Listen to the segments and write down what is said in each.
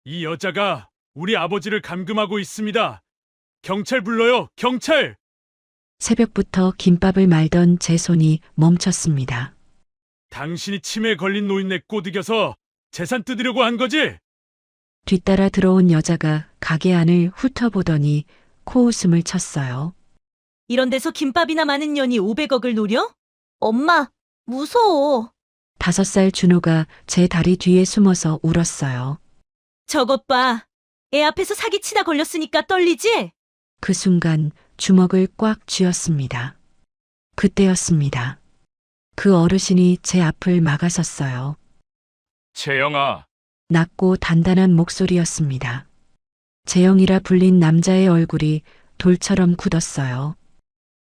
이 여자가 우리 아버지를 감금하고 있습니다. 경찰 불러요, 경찰! 새벽부터 김밥을 말던 제 손이 멈췄습니다. 당신이 치매에 걸린 노인네 꼬드겨서 재산 뜯으려고 한 거지? 뒤따라 들어온 여자가 가게 안을 훑어보더니 코웃음을 쳤어요. 이런 데서 김밥이나 많은 년이 500억을 노려? 엄마, 무서워. 5살 준호가 제 다리 뒤에 숨어서 울었어요. 저것 봐. 애 앞에서 사기치다 걸렸으니까 떨리지? 그 순간 주먹을 꽉 쥐었습니다. 그때였습니다. 그 어르신이 제 앞을 막아섰어요. 재영아, 낮고 단단한 목소리였습니다. 재영이라 불린 남자의 얼굴이 돌처럼 굳었어요.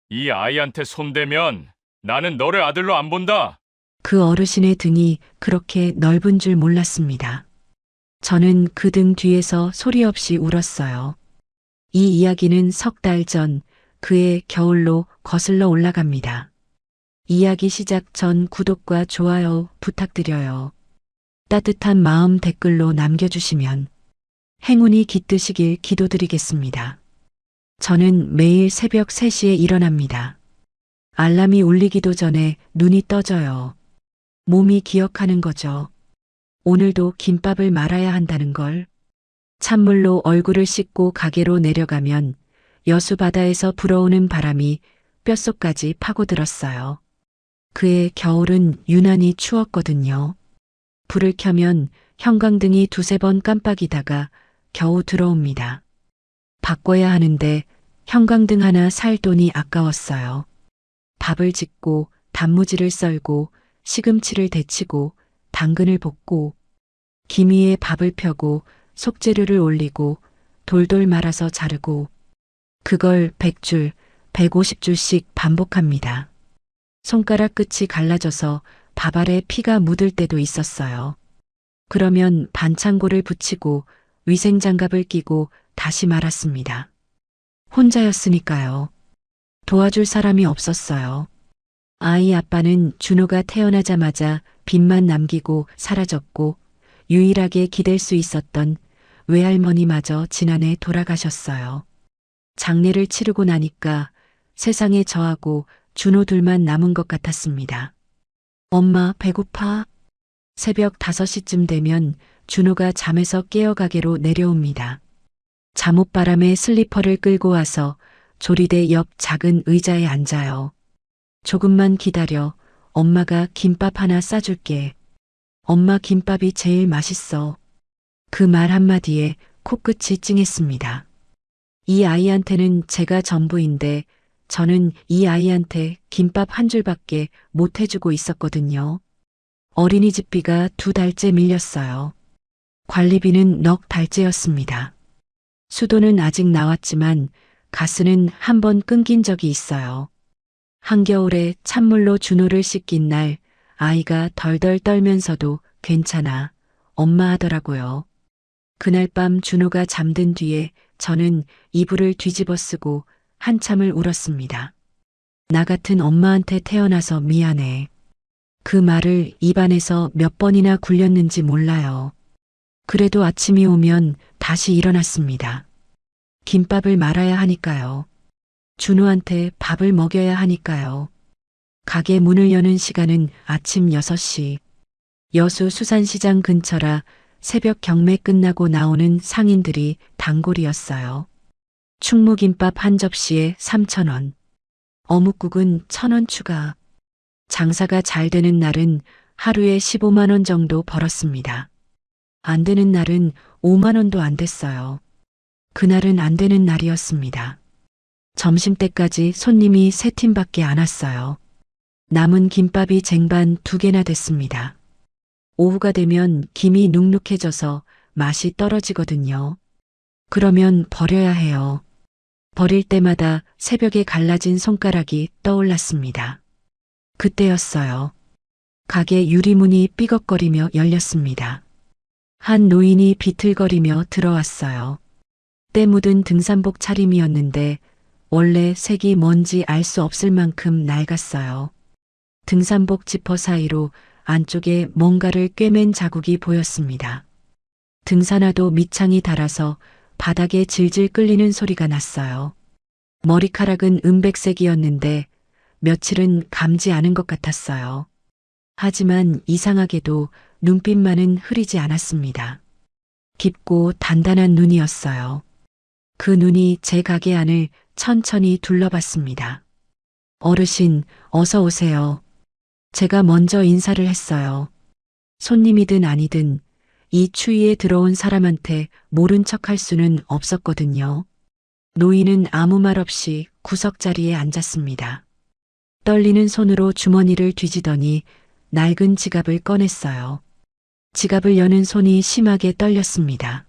이 아이한테 손대면 나는 너를 아들로 안 본다. 그 어르신의 등이 그렇게 넓은 줄 몰랐습니다. 저는 그 등 뒤에서 소리 없이 울었어요. 이 이야기는 석 달 전 그해 겨울로 거슬러 올라갑니다. 이야기 시작 전 구독과 좋아요 부탁드려요. 따뜻한 마음 댓글로 남겨주시면 행운이 깃드시길 기도드리겠습니다. 저는 매일 새벽 3시에 일어납니다. 알람이 울리기도 전에 눈이 떠져요. 몸이 기억하는 거죠. 오늘도 김밥을 말아야 한다는 걸. 찬물로 얼굴을 씻고 가게로 내려가면 여수 바다에서 불어오는 바람이 뼛속까지 파고들었어요. 그해 겨울은 유난히 추웠거든요. 불을 켜면 형광등이 2~3번 깜빡이다가 겨우 들어옵니다. 바꿔야 하는데 형광등 하나 살 돈이 아까웠어요. 밥을 짓고 단무지를 썰고 시금치를 데치고 당근을 볶고 김 위에 밥을 펴고 속재료를 올리고 돌돌 말아서 자르고 그걸 100줄, 150줄씩 반복합니다. 손가락 끝이 갈라져서 밥 아래 피가 묻을 때도 있었어요. 그러면 반창고를 붙이고 위생장갑을 끼고 다시 말았습니다. 혼자였으니까요. 도와줄 사람이 없었어요. 아이 아빠는 준호가 태어나자마자 빚만 남기고 사라졌고 유일하게 기댈 수 있었던 외할머니마저 지난해 돌아가셨어요. 장례를 치르고 나니까 세상에 저하고 준호 둘만 남은 것 같았습니다. 엄마 배고파? 새벽 5시쯤 되면 준호가 잠에서 깨어가게로 내려옵니다. 잠옷바람에 슬리퍼를 끌고 와서 조리대 옆 작은 의자에 앉아요. 조금만 기다려. 엄마가 김밥 하나 싸줄게. 엄마 김밥이 제일 맛있어. 그 말 한마디에 코끝이 찡했습니다. 이 아이한테는 제가 전부인데 저는 이 아이한테 김밥 한 줄밖에 못 해주고 있었거든요. 어린이집비가 2달째 밀렸어요. 관리비는 넉 달째였습니다. 수도는 아직 나왔지만 가스는 한 번 끊긴 적이 있어요. 한겨울에 찬물로 준호를 씻긴 날 아이가 덜덜 떨면서도 괜찮아, 엄마 하더라고요. 그날 밤 준호가 잠든 뒤에 저는 이불을 뒤집어 쓰고 한참을 울었습니다. 나 같은 엄마한테 태어나서 미안해. 그 말을 입안에서 몇 번이나 굴렸는지 몰라요. 그래도 아침이 오면 다시 일어났습니다. 김밥을 말아야 하니까요. 준호한테 밥을 먹여야 하니까요. 가게 문을 여는 시간은 아침 6시. 여수 수산시장 근처라 새벽 경매 끝나고 나오는 상인들이 단골이었어요. 충무김밥 한 접시에 3,000원. 어묵국은 1,000원 추가. 장사가 잘 되는 날은 하루에 15만 원 정도 벌었습니다. 안 되는 날은 5만 원도 안 됐어요. 그날은 안 되는 날이었습니다. 점심때까지 손님이 3팀밖에 안 왔어요. 남은 김밥이 쟁반 2개나 됐습니다. 오후가 되면 김이 눅눅해져서 맛이 떨어지거든요. 그러면 버려야 해요. 버릴 때마다 새벽에 갈라진 손가락이 떠올랐습니다. 그때였어요. 가게 유리문이 삐걱거리며 열렸습니다. 한 노인이 비틀거리며 들어왔어요. 때 묻은 등산복 차림이었는데 원래 색이 뭔지 알 수 없을 만큼 낡았어요. 등산복 지퍼 사이로 안쪽에 뭔가를 꿰맨 자국이 보였습니다. 등산화도 밑창이 닳아서 바닥에 질질 끌리는 소리가 났어요. 머리카락은 은백색이었는데 며칠은 감지 않은 것 같았어요. 하지만 이상하게도 눈빛만은 흐리지 않았습니다. 깊고 단단한 눈이었어요. 그 눈이 제 가게 안을 천천히 둘러봤습니다. 어르신, 어서 오세요. 제가 먼저 인사를 했어요. 손님이든 아니든 이 추위에 들어온 사람한테 모른 척할 수는 없었거든요. 노인은 아무 말 없이 구석자리에 앉았습니다. 떨리는 손으로 주머니를 뒤지더니 낡은 지갑을 꺼냈어요. 지갑을 여는 손이 심하게 떨렸습니다.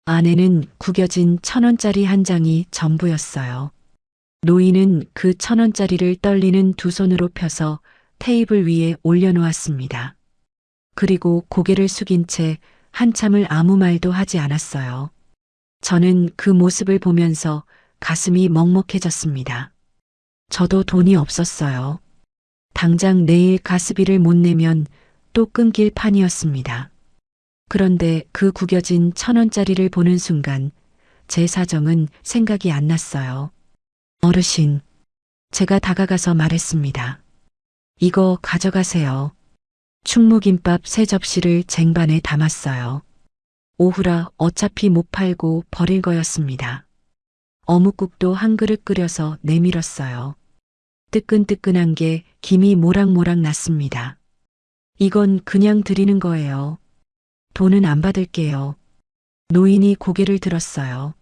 안에는 구겨진 1,000원짜리 한 장이 전부였어요. 노인은 그 1,000원짜리를 떨리는 두 손으로 펴서 테이블 위에 올려놓았습니다. 그리고 고개를 숙인 채 한참을 아무 말도 하지 않았어요. 저는 그 모습을 보면서 가슴이 먹먹해졌습니다. 저도 돈이 없었어요. 당장 내일 가스비를 못 내면 또 끊길 판이었습니다. 그런데 그 구겨진 1,000원짜리를 보는 순간 제 사정은 생각이 안 났어요. 어르신, 제가 다가가서 말했습니다. 이거 가져가세요. 충무김밥 3접시를 쟁반에 담았어요. 오후라 어차피 못 팔고 버릴 거였습니다. 어묵국도 한 그릇 끓여서 내밀었어요. 뜨끈뜨끈한 게 김이 모락모락 났습니다. 이건 그냥 드리는 거예요. 돈은 안 받을게요. 노인이 고개를 들었어요.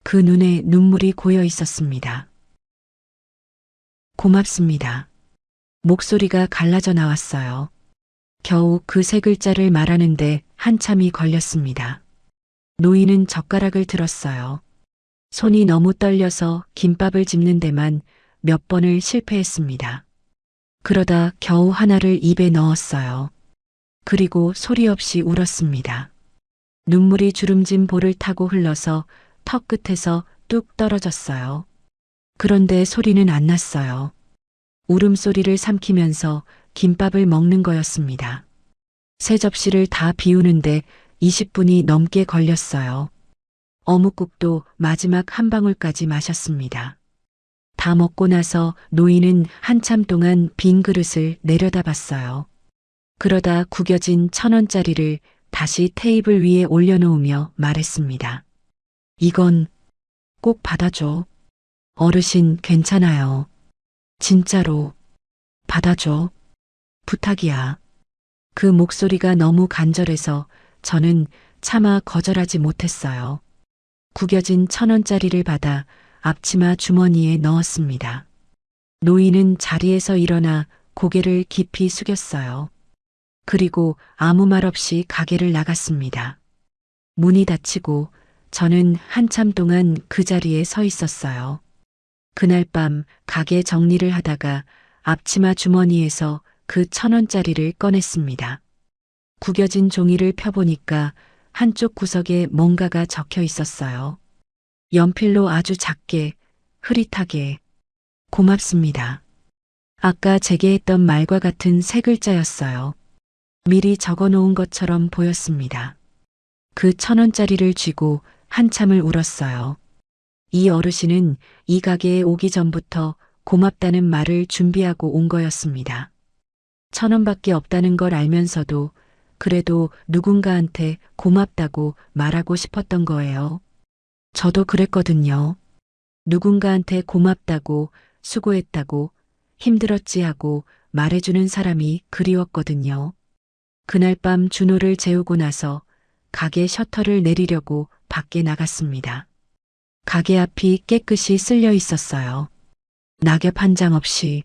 그 눈에 눈물이 고여 있었습니다. 고맙습니다. 목소리가 갈라져 나왔어요. 겨우 그 3글자를 말하는데 한참이 걸렸습니다. 노인은 젓가락을 들었어요. 손이 너무 떨려서 김밥을 집는 데만 몇 번을 실패했습니다. 그러다 겨우 하나를 입에 넣었어요. 그리고 소리 없이 울었습니다. 눈물이 주름진 볼을 타고 흘러서 턱 끝에서 뚝 떨어졌어요. 그런데 소리는 안 났어요. 울음소리를 삼키면서 김밥을 먹는 거였습니다. 3접시를 다 비우는데 20분이 넘게 걸렸어요. 어묵국도 마지막 한 방울까지 마셨습니다. 다 먹고 나서 노인은 한참 동안 빈 그릇을 내려다봤어요. 그러다 구겨진 1,000원짜리를 다시 테이블 위에 올려놓으며 말했습니다. 이건 꼭 받아줘. 어르신 괜찮아요. 진짜로 받아줘. 부탁이야. 그 목소리가 너무 간절해서 저는 차마 거절하지 못했어요. 구겨진 1,000원짜리를 받아 앞치마 주머니에 넣었습니다. 노인은 자리에서 일어나 고개를 깊이 숙였어요. 그리고 아무 말 없이 가게를 나갔습니다. 문이 닫히고 저는 한참 동안 그 자리에 서 있었어요. 그날 밤 가게 정리를 하다가 앞치마 주머니에서 그 1,000원짜리를 꺼냈습니다. 구겨진 종이를 펴보니까 한쪽 구석에 뭔가가 적혀 있었어요. 연필로 아주 작게, 흐릿하게. 고맙습니다. 아까 제게 했던 말과 같은 3글자였어요. 미리 적어놓은 것처럼 보였습니다. 그 1,000원짜리를 쥐고 한참을 울었어요. 이 어르신은 이 가게에 오기 전부터 고맙다는 말을 준비하고 온 거였습니다. 1,000원밖에 없다는 걸 알면서도 그래도 누군가한테 고맙다고 말하고 싶었던 거예요. 저도 그랬거든요. 누군가한테 고맙다고, 수고했다고, 힘들었지 하고 말해주는 사람이 그리웠거든요. 그날 밤 준호를 재우고 나서 가게 셔터를 내리려고 밖에 나갔습니다. 가게 앞이 깨끗이 쓸려 있었어요. 낙엽 한 장 없이.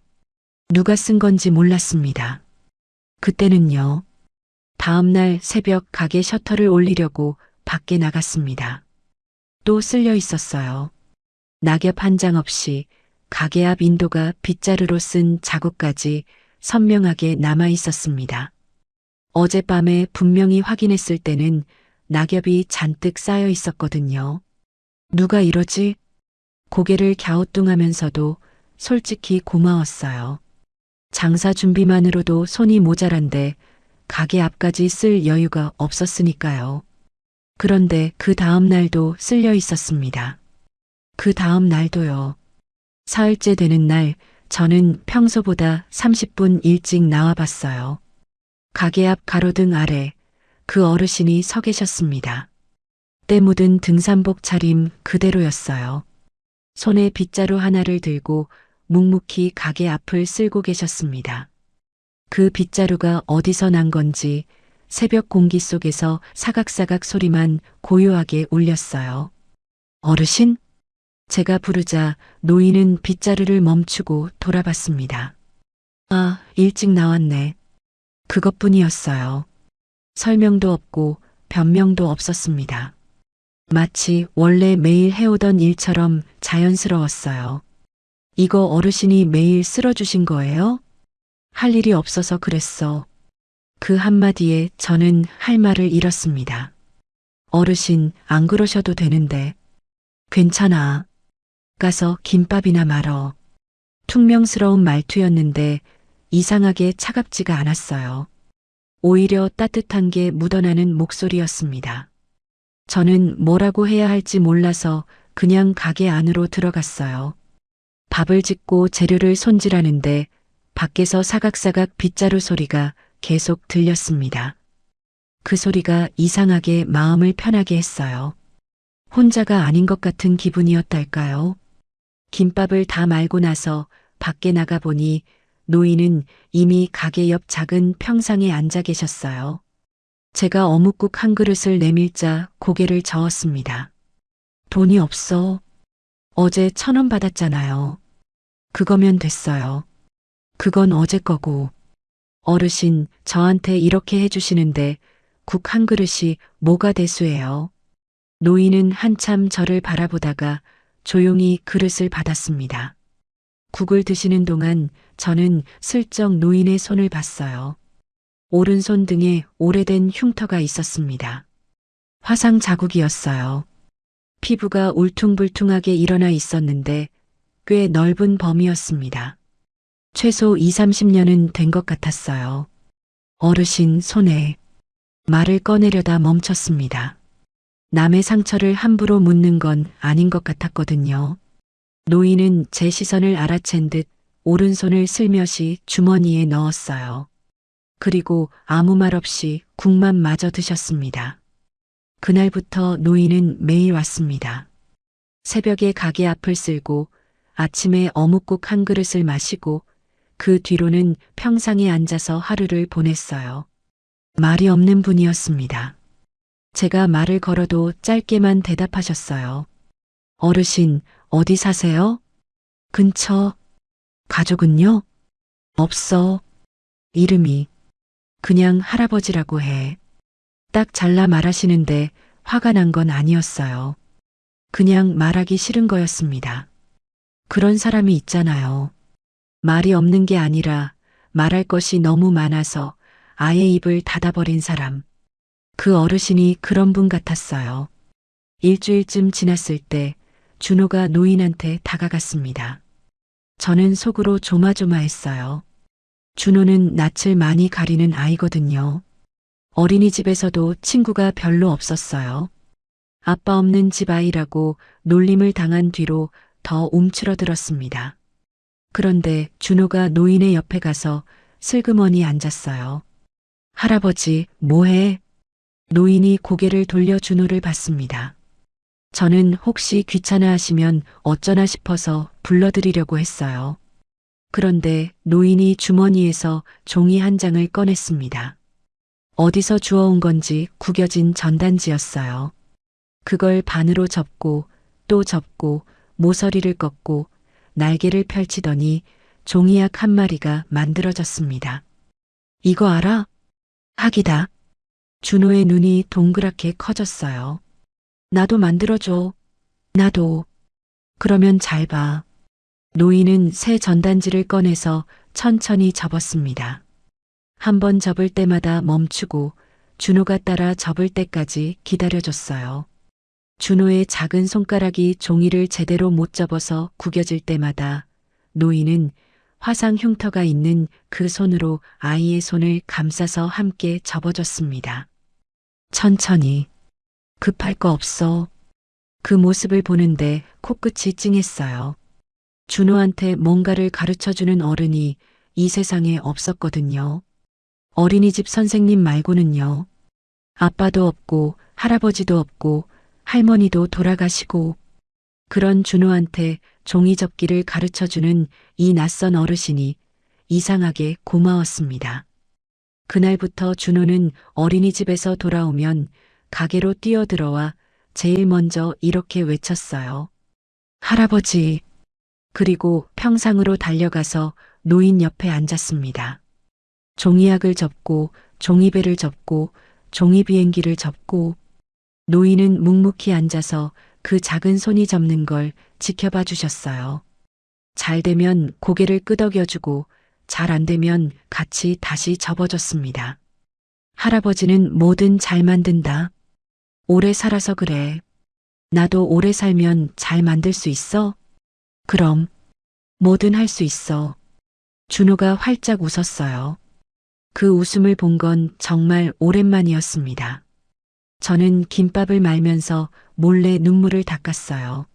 누가 쓴 건지 몰랐습니다. 그때는요. 다음날 새벽 가게 셔터를 올리려고 밖에 나갔습니다. 또 쓸려 있었어요. 낙엽 한 장 없이 가게 앞 인도가 빗자루로 쓴 자국까지 선명하게 남아 있었습니다. 어젯밤에 분명히 확인했을 때는 낙엽이 잔뜩 쌓여 있었거든요. 누가 이러지? 고개를 갸우뚱하면서도 솔직히 고마웠어요. 장사 준비만으로도 손이 모자란데 가게 앞까지 쓸 여유가 없었으니까요. 그런데 그 다음 날도 쓸려 있었습니다. 그 다음 날도요. 사흘째 되는 날 저는 평소보다 30분 일찍 나와 봤어요. 가게 앞 가로등 아래 그 어르신이 서 계셨습니다. 때 묻은 등산복 차림 그대로였어요. 손에 빗자루 하나를 들고 묵묵히 가게 앞을 쓸고 계셨습니다. 그 빗자루가 어디서 난 건지 새벽 공기 속에서 사각사각 소리만 고요하게 울렸어요. 어르신? 제가 부르자 노인은 빗자루를 멈추고 돌아봤습니다. 아, 일찍 나왔네. 그것뿐이었어요. 설명도 없고 변명도 없었습니다. 마치 원래 매일 해오던 일처럼 자연스러웠어요. 이거 어르신이 매일 쓸어주신 거예요? 할 일이 없어서 그랬어. 그 한마디에 저는 할 말을 잃었습니다. 어르신, 안 그러셔도 되는데. 괜찮아. 가서 김밥이나 말어. 퉁명스러운 말투였는데 이상하게 차갑지가 않았어요. 오히려 따뜻한 게 묻어나는 목소리였습니다. 저는 뭐라고 해야 할지 몰라서 그냥 가게 안으로 들어갔어요. 밥을 짓고 재료를 손질하는데 밖에서 사각사각 빗자루 소리가 계속 들렸습니다. 그 소리가 이상하게 마음을 편하게 했어요. 혼자가 아닌 것 같은 기분이었달까요? 김밥을 다 말고 나서 밖에 나가보니 노인은 이미 가게 옆 작은 평상에 앉아 계셨어요. 제가 어묵국 한 그릇을 내밀자 고개를 저었습니다. 돈이 없어. 어제 1,000원 받았잖아요. 그거면 됐어요. 그건 어제 거고. 어르신, 저한테 이렇게 해주시는데 국 한 그릇이 뭐가 대수예요? 노인은 한참 저를 바라보다가 조용히 그릇을 받았습니다. 국을 드시는 동안 저는 슬쩍 노인의 손을 봤어요. 오른손 등에 오래된 흉터가 있었습니다. 화상 자국이었어요. 피부가 울퉁불퉁하게 일어나 있었는데 꽤 넓은 범위였습니다. 최소 20, 30년은 된 것 같았어요. 어르신 손에 말을 꺼내려다 멈췄습니다. 남의 상처를 함부로 묻는 건 아닌 것 같았거든요. 노인은 제 시선을 알아챈 듯 오른손을 슬며시 주머니에 넣었어요. 그리고 아무 말 없이 국만 마저 드셨습니다. 그날부터 노인은 매일 왔습니다. 새벽에 가게 앞을 쓸고 아침에 어묵국 한 그릇을 마시고 그 뒤로는 평상에 앉아서 하루를 보냈어요. 말이 없는 분이었습니다. 제가 말을 걸어도 짧게만 대답하셨어요. 어르신, 어디 사세요? 근처. 가족은요? 없어. 이름이. 그냥 할아버지라고 해. 딱 잘라 말하시는데 화가 난 건 아니었어요. 그냥 말하기 싫은 거였습니다. 그런 사람이 있잖아요. 말이 없는 게 아니라 말할 것이 너무 많아서 아예 입을 닫아버린 사람. 그 어르신이 그런 분 같았어요. 일주일쯤 지났을 때 준호가 노인한테 다가갔습니다. 저는 속으로 조마조마했어요. 준호는 낯을 많이 가리는 아이거든요. 어린이집에서도 친구가 별로 없었어요. 아빠 없는 집 아이라고 놀림을 당한 뒤로 더 움츠러들었습니다. 그런데 준호가 노인의 옆에 가서 슬그머니 앉았어요. 할아버지, 뭐해? 노인이 고개를 돌려 준호를 봤습니다. 저는 혹시 귀찮아하시면 어쩌나 싶어서 불러드리려고 했어요. 그런데 노인이 주머니에서 종이 한 장을 꺼냈습니다. 어디서 주워온 건지 구겨진 전단지였어요. 그걸 반으로 접고 또 접고 모서리를 꺾고 날개를 펼치더니 종이약 한 마리가 만들어졌습니다. 이거 알아? 학이다. 준호의 눈이 동그랗게 커졌어요. 나도 만들어줘. 나도. 그러면 잘 봐. 노인은 새 전단지를 꺼내서 천천히 접었습니다. 한 번 접을 때마다 멈추고 준호가 따라 접을 때까지 기다려줬어요. 준호의 작은 손가락이 종이를 제대로 못 접어서 구겨질 때마다 노인은 화상 흉터가 있는 그 손으로 아이의 손을 감싸서 함께 접어줬습니다. 천천히. 급할 거 없어. 그 모습을 보는데 코끝이 찡했어요. 준호한테 뭔가를 가르쳐주는 어른이 이 세상에 없었거든요. 어린이집 선생님 말고는요. 아빠도 없고 할아버지도 없고 할머니도 돌아가시고 그런 준호한테 종이 접기를 가르쳐주는 이 낯선 어르신이 이상하게 고마웠습니다. 그날부터 준호는 어린이집에서 돌아오면 가게로 뛰어들어와 제일 먼저 이렇게 외쳤어요. 할아버지. 그리고 평상으로 달려가서 노인 옆에 앉았습니다. 종이약을 접고 종이배를 접고 종이 비행기를 접고 노인은 묵묵히 앉아서 그 작은 손이 접는 걸 지켜봐 주셨어요. 잘 되면 고개를 끄덕여주고 잘 안 되면 같이 다시 접어줬습니다. 할아버지는 뭐든 잘 만든다. 오래 살아서 그래. 나도 오래 살면 잘 만들 수 있어? 그럼 뭐든 할 수 있어. 준호가 활짝 웃었어요. 그 웃음을 본 건 정말 오랜만이었습니다. 저는 김밥을 말면서 몰래 눈물을 닦았어요.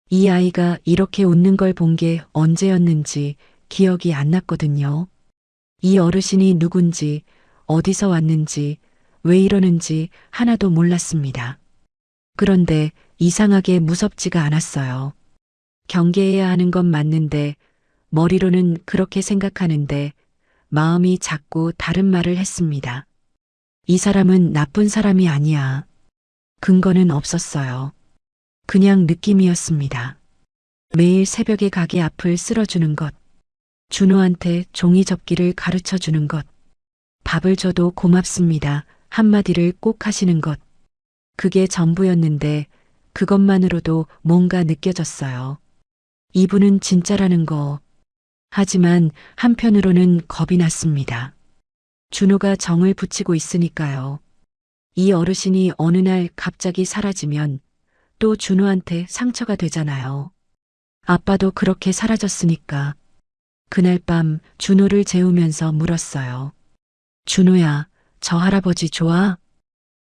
이 아이가 이렇게 웃는 걸 본 게 언제였는지 기억이 안 났거든요. 이 어르신이 누군지, 어디서 왔는지, 왜 이러는지 하나도 몰랐습니다. 그런데 이상하게 무섭지가 않았어요. 경계해야 하는 건 맞는데 머리로는 그렇게 생각하는데 마음이 자꾸 다른 말을 했습니다. 이 사람은 나쁜 사람이 아니야. 근거는 없었어요. 그냥 느낌이었습니다. 매일 새벽에 가게 앞을 쓸어주는 것, 준호한테 종이 접기를 가르쳐 주는 것, 밥을 줘도 고맙습니다. 한마디를 꼭 하시는 것. 그게 전부였는데 그것만으로도 뭔가 느껴졌어요. 이분은 진짜라는 거. 하지만 한편으로는 겁이 났습니다. 준호가 정을 붙이고 있으니까요. 이 어르신이 어느 날 갑자기 사라지면 또 준호한테 상처가 되잖아요. 아빠도 그렇게 사라졌으니까. 그날 밤 준호를 재우면서 물었어요. 준호야, 저 할아버지 좋아?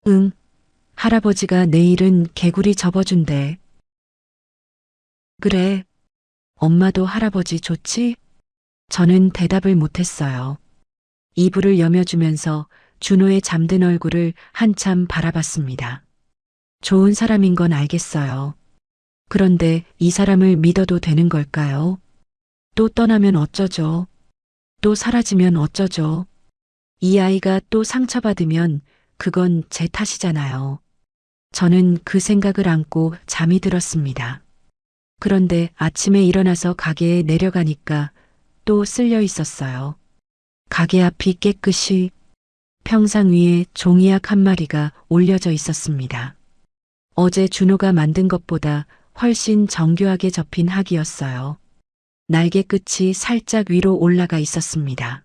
응. 할아버지가 내일은 개구리 접어준대. 그래. 엄마도 할아버지 좋지? 저는 대답을 못했어요. 이불을 여며주면서 준호의 잠든 얼굴을 한참 바라봤습니다. 좋은 사람인 건 알겠어요. 그런데 이 사람을 믿어도 되는 걸까요? 또 떠나면 어쩌죠? 또 사라지면 어쩌죠? 이 아이가 또 상처받으면 그건 제 탓이잖아요. 저는 그 생각을 안고 잠이 들었습니다. 그런데 아침에 일어나서 가게에 내려가니까 또 쓸려 있었어요. 가게 앞이 깨끗이 평상 위에 종이약 한 마리가 올려져 있었습니다. 어제 준호가 만든 것보다 훨씬 정교하게 접힌 학이었어요. 날개 끝이 살짝 위로 올라가 있었습니다.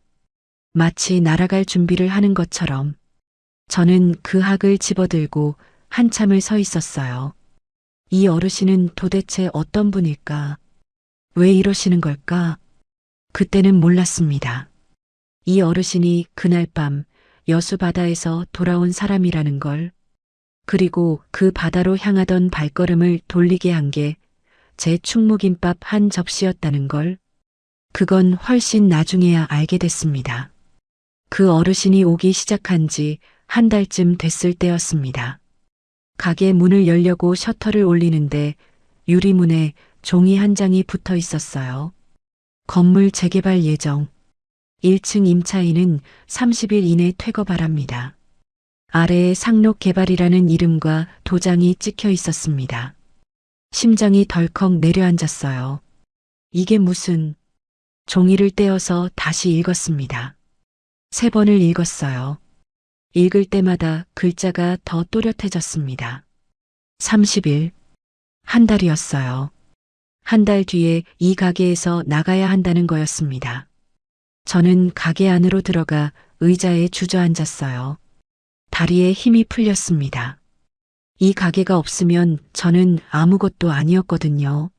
마치 날아갈 준비를 하는 것처럼 저는 그 학을 집어들고 한참을 서 있었어요. 이 어르신은 도대체 어떤 분일까? 왜 이러시는 걸까? 그때는 몰랐습니다. 이 어르신이 그날 밤 여수 바다에서 돌아온 사람이라는 걸, 그리고 그 바다로 향하던 발걸음을 돌리게 한 게 제 충무김밥 한 접시였다는 걸, 그건 훨씬 나중에야 알게 됐습니다. 그 어르신이 오기 시작한 지 한 달쯤 됐을 때였습니다. 가게 문을 열려고 셔터를 올리는데 유리문에 종이 한 장이 붙어 있었어요. 건물 재개발 예정. 1층 임차인은 30일 이내 퇴거 바랍니다. 아래에 상록 개발이라는 이름과 도장이 찍혀 있었습니다. 심장이 덜컥 내려앉았어요. 이게 무슨... 종이를 떼어서 다시 읽었습니다. 3번을 읽었어요. 읽을 때마다 글자가 더 또렷해졌습니다. 30일. 한 달이었어요. 한 달 뒤에 이 가게에서 나가야 한다는 거였습니다. 저는 가게 안으로 들어가 의자에 주저앉았어요. 다리에 힘이 풀렸습니다. 이 가게가 없으면 저는 아무것도 아니었거든요.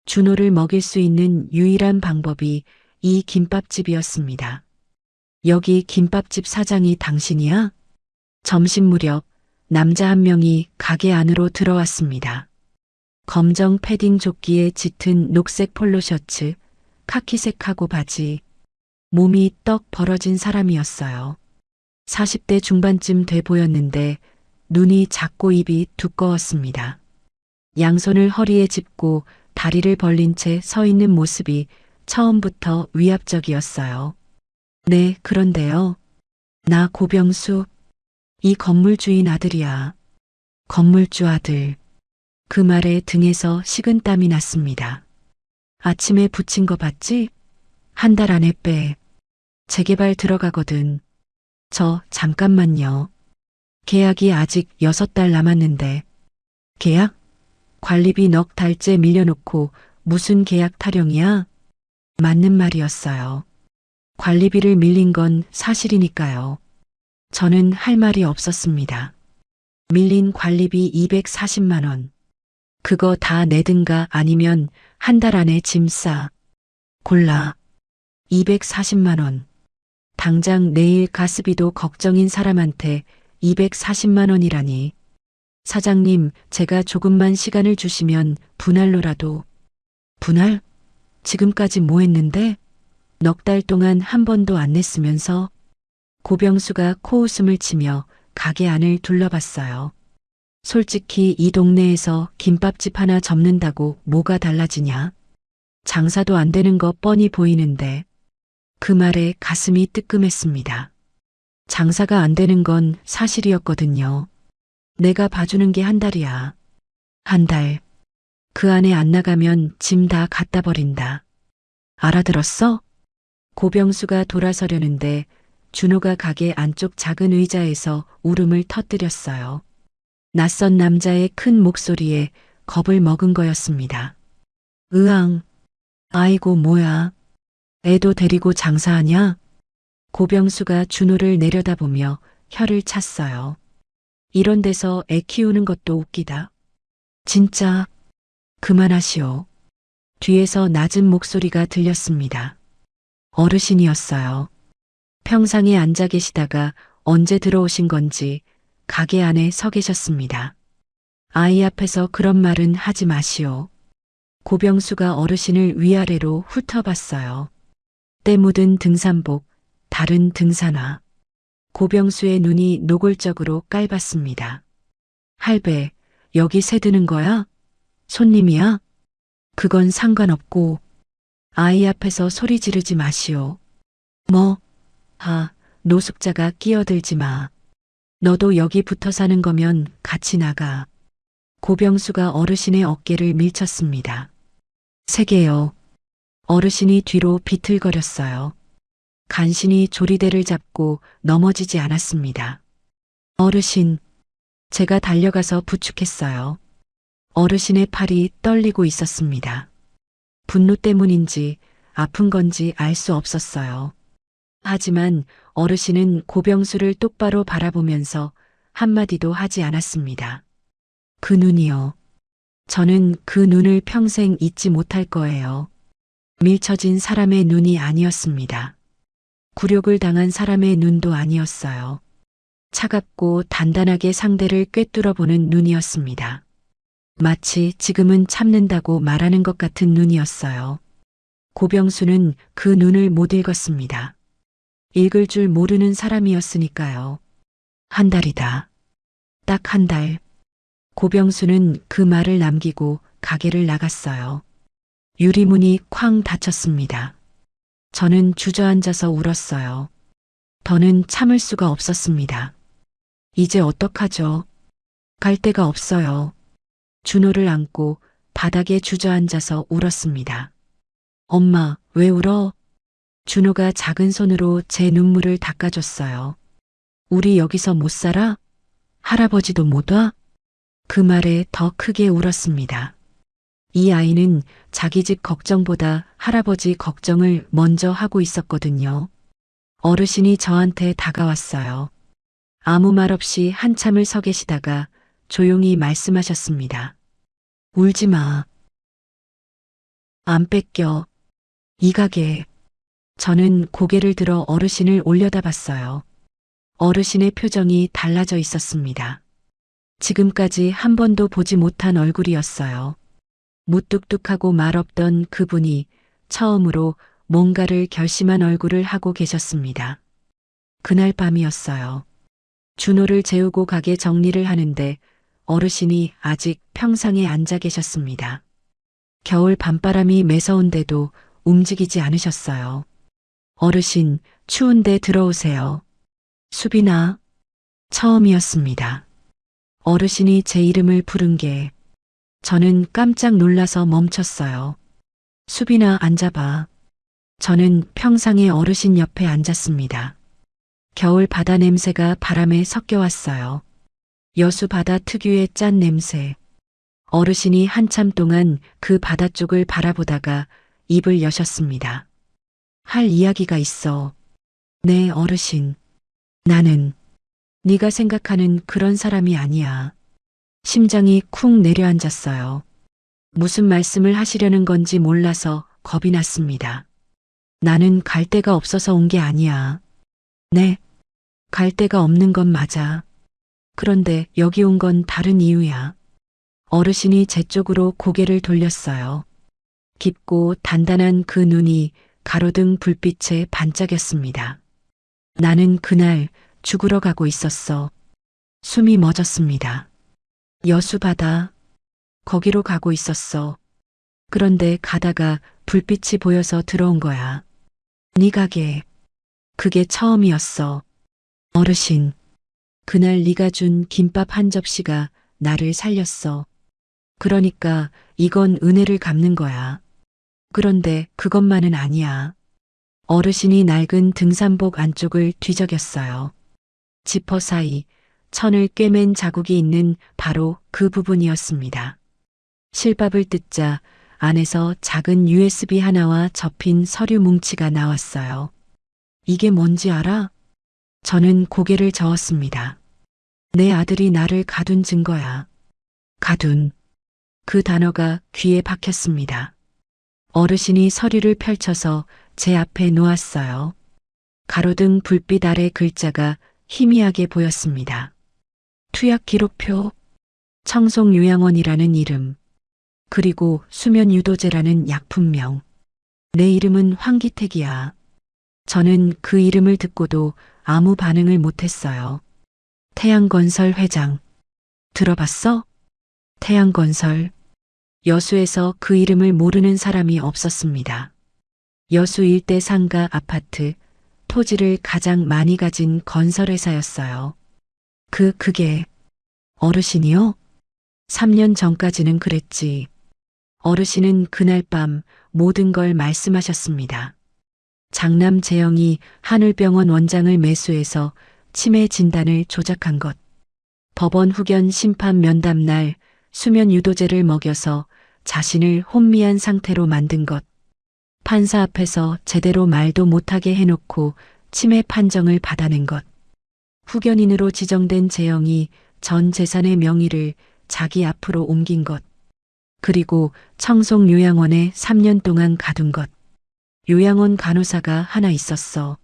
준호를 먹일 수 있는 유일한 방법이 이 김밥집이었습니다. 여기 김밥집 사장이 당신이야? 점심 무렵 남자 한 명이 가게 안으로 들어왔습니다. 검정 패딩 조끼에 짙은 녹색 폴로 셔츠, 카키색하고 바지, 몸이 떡 벌어진 사람이었어요. 40대 중반쯤 돼 보였는데 눈이 작고 입이 두꺼웠습니다. 양손을 허리에 짚고 다리를 벌린 채 서 있는 모습이 처음부터 위압적이었어요. 네, 그런데요. 나 고병수, 이 건물주인 아들이야. 건물주 아들. 그 말에 등에서 식은땀이 났습니다. 아침에 붙인 거 봤지? 한 달 안에 빼. 재개발 들어가거든. 저 잠깐만요. 계약이 아직 6달 남았는데. 계약? 관리비 넉 달째 밀려놓고 무슨 계약 타령이야? 맞는 말이었어요. 관리비를 밀린 건 사실이니까요. 저는 할 말이 없었습니다. 밀린 관리비 240만 원. 그거 다 내든가 아니면 한 달 안에 짐 싸. 골라. 240만 원. 당장 내일 가스비도 걱정인 사람한테 240만 원이라니. 사장님, 제가 조금만 시간을 주시면 분할로라도. 분할? 지금까지 뭐 했는데? 넉 달 동안 한 번도 안 냈으면서. 고병수가 코웃음을 치며 가게 안을 둘러봤어요. 솔직히 이 동네에서 김밥집 하나 접는다고 뭐가 달라지냐? 장사도 안 되는 거 뻔히 보이는데. 그 말에 가슴이 뜨끔했습니다. 장사가 안 되는 건 사실이었거든요. 내가 봐주는 게 한 달이야. 한 달. 그 안에 안 나가면 짐 다 갖다 버린다. 알아들었어? 고병수가 돌아서려는데 준호가 가게 안쪽 작은 의자에서 울음을 터뜨렸어요. 낯선 남자의 큰 목소리에 겁을 먹은 거였습니다. 으앙. 아이고 뭐야. 애도 데리고 장사하냐? 고병수가 준호를 내려다보며 혀를 찼어요. 이런 데서 애 키우는 것도 웃기다. 진짜 그만하시오. 뒤에서 낮은 목소리가 들렸습니다. 어르신이었어요. 평상에 앉아 계시다가 언제 들어오신 건지 가게 안에 서 계셨습니다. 아이 앞에서 그런 말은 하지 마시오. 고병수가 어르신을 위아래로 훑어봤어요. 때 묻은 등산복, 다른 등산화. 고병수의 눈이 노골적으로 깔봤습니다. 할배, 여기 새드는 거야? 손님이야? 그건 상관없고. 아이 앞에서 소리 지르지 마시오. 뭐? 노숙자가 끼어들지 마. 너도 여기 붙어 사는 거면 같이 나가. 고병수가 어르신의 어깨를 밀쳤습니다. 세게요. 어르신이 뒤로 비틀거렸어요. 간신히 조리대를 잡고 넘어지지 않았습니다. 어르신, 제가 달려가서 부축했어요. 어르신의 팔이 떨리고 있었습니다. 분노 때문인지 아픈 건지 알 수 없었어요. 하지만 어르신은 고병수를 똑바로 바라보면서 한마디도 하지 않았습니다. 그 눈이요. 저는 그 눈을 평생 잊지 못할 거예요. 밀쳐진 사람의 눈이 아니었습니다. 굴욕을 당한 사람의 눈도 아니었어요. 차갑고 단단하게 상대를 꿰뚫어보는 눈이었습니다. 마치 지금은 참는다고 말하는 것 같은 눈이었어요. 고병수는 그 눈을 못 읽었습니다. 읽을 줄 모르는 사람이었으니까요. 한 달이다. 딱 한 달. 고병수는 그 말을 남기고 가게를 나갔어요. 유리문이 쾅 닫혔습니다. 저는 주저앉아서 울었어요. 더는 참을 수가 없었습니다. 이제 어떡하죠? 갈 데가 없어요. 준호를 안고 바닥에 주저앉아서 울었습니다. 엄마, 왜 울어? 준호가 작은 손으로 제 눈물을 닦아줬어요. 우리 여기서 못 살아? 할아버지도 못 와? 그 말에 더 크게 울었습니다. 이 아이는 자기 집 걱정보다 할아버지 걱정을 먼저 하고 있었거든요. 어르신이 저한테 다가왔어요. 아무 말 없이 한참을 서 계시다가 조용히 말씀하셨습니다. 울지 마. 안 뺏겨. 이 가게. 저는 고개를 들어 어르신을 올려다봤어요. 어르신의 표정이 달라져 있었습니다. 지금까지 한 번도 보지 못한 얼굴이었어요. 무뚝뚝하고 말없던 그분이 처음으로 뭔가를 결심한 얼굴을 하고 계셨습니다. 그날 밤이었어요. 준호를 재우고 가게 정리를 하는데 어르신이 아직 평상에 앉아 계셨습니다. 겨울 밤바람이 매서운데도 움직이지 않으셨어요. 어르신, 추운데 들어오세요. 수빈아. 처음이었습니다. 어르신이 제 이름을 부른 게 저는 깜짝 놀라서 멈췄어요. 수빈아, 앉아봐. 저는 평상에 어르신 옆에 앉았습니다. 겨울 바다 냄새가 바람에 섞여 왔어요. 여수 바다 특유의 짠 냄새. 어르신이 한참 동안 그 바다 쪽을 바라보다가 입을 여셨습니다. 할 이야기가 있어. 네, 어르신. 나는 네가 생각하는 그런 사람이 아니야. 심장이 쿵 내려앉았어요. 무슨 말씀을 하시려는 건지 몰라서 겁이 났습니다. 나는 갈 데가 없어서 온 게 아니야. 네, 갈 데가 없는 건 맞아. 그런데 여기 온 건 다른 이유야. 어르신이 제 쪽으로 고개를 돌렸어요. 깊고 단단한 그 눈이 가로등 불빛에 반짝였습니다. 나는 그날 죽으러 가고 있었어. 숨이 멎었습니다. 여수 바다, 거기로 가고 있었어. 그런데 가다가 불빛이 보여서 들어온 거야. 네 가게. 그게 처음이었어. 어르신, 그날 네가 준 김밥 한 접시가 나를 살렸어. 그러니까 이건 은혜를 갚는 거야. 그런데 그것만은 아니야. 어르신이 낡은 등산복 안쪽을 뒤적였어요. 지퍼 사이 천을 꿰맨 자국이 있는 바로 그 부분이었습니다. 실밥을 뜯자 안에서 작은 USB 하나와 접힌 서류 뭉치가 나왔어요. 이게 뭔지 알아? 저는 고개를 저었습니다. 내 아들이 나를 가둔 증거야. 가둔. 그 단어가 귀에 박혔습니다. 어르신이 서류를 펼쳐서 제 앞에 놓았어요. 가로등 불빛 아래 글자가 희미하게 보였습니다. 투약 기록표, 청송요양원이라는 이름, 그리고 수면유도제라는 약품명. 내 이름은 황기택이야. 저는 그 이름을 듣고도 아무 반응을 못했어요. 태양건설 회장. 들어봤어? 태양건설. 여수에서 그 이름을 모르는 사람이 없었습니다. 여수 일대 상가 아파트, 토지를 가장 많이 가진 건설회사였어요. 그게 어르신이요? 3년 전까지는 그랬지. 어르신은 그날 밤 모든 걸 말씀하셨습니다. 장남 재영이 하늘병원 원장을 매수해서 치매 진단을 조작한 것. 법원 후견 심판 면담 날 수면 유도제를 먹여서 자신을 혼미한 상태로 만든 것. 판사 앞에서 제대로 말도 못하게 해놓고 치매 판정을 받아낸 것. 후견인으로 지정된 재영이 전 재산의 명의를 자기 앞으로 옮긴 것. 그리고 청송요양원에 3년 동안 가둔 것. 요양원 간호사가 하나 있었어.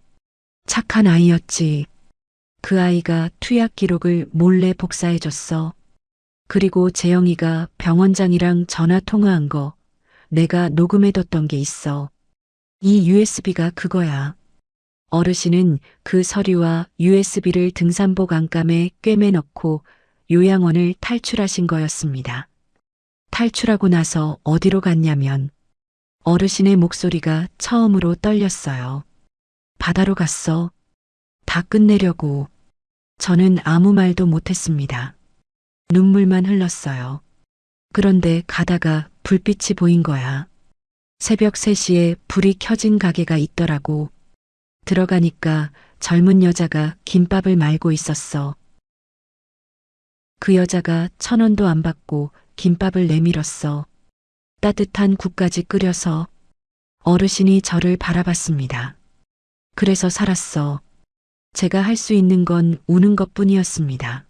착한 아이였지. 그 아이가 투약 기록을 몰래 복사해줬어. 그리고 재영이가 병원장이랑 전화 통화한 거 내가 녹음해뒀던 게 있어. 이 USB가 그거야. 어르신은 그 서류와 USB를 등산복 안감에 꿰매 넣고 요양원을 탈출하신 거였습니다. 탈출하고 나서 어디로 갔냐면 어르신의 목소리가 처음으로 떨렸어요. 바다로 갔어. 다 끝내려고. 저는 아무 말도 못했습니다. 눈물만 흘렀어요. 그런데 가다가 불빛이 보인 거야. 새벽 3시에 불이 켜진 가게가 있더라고. 들어가니까 젊은 여자가 김밥을 말고 있었어. 그 여자가 1,000원도 안 받고 김밥을 내밀었어. 따뜻한 국까지 끓여서. 어르신이 저를 바라봤습니다. 그래서 살았어. 제가 할 수 있는 건 우는 것뿐이었습니다.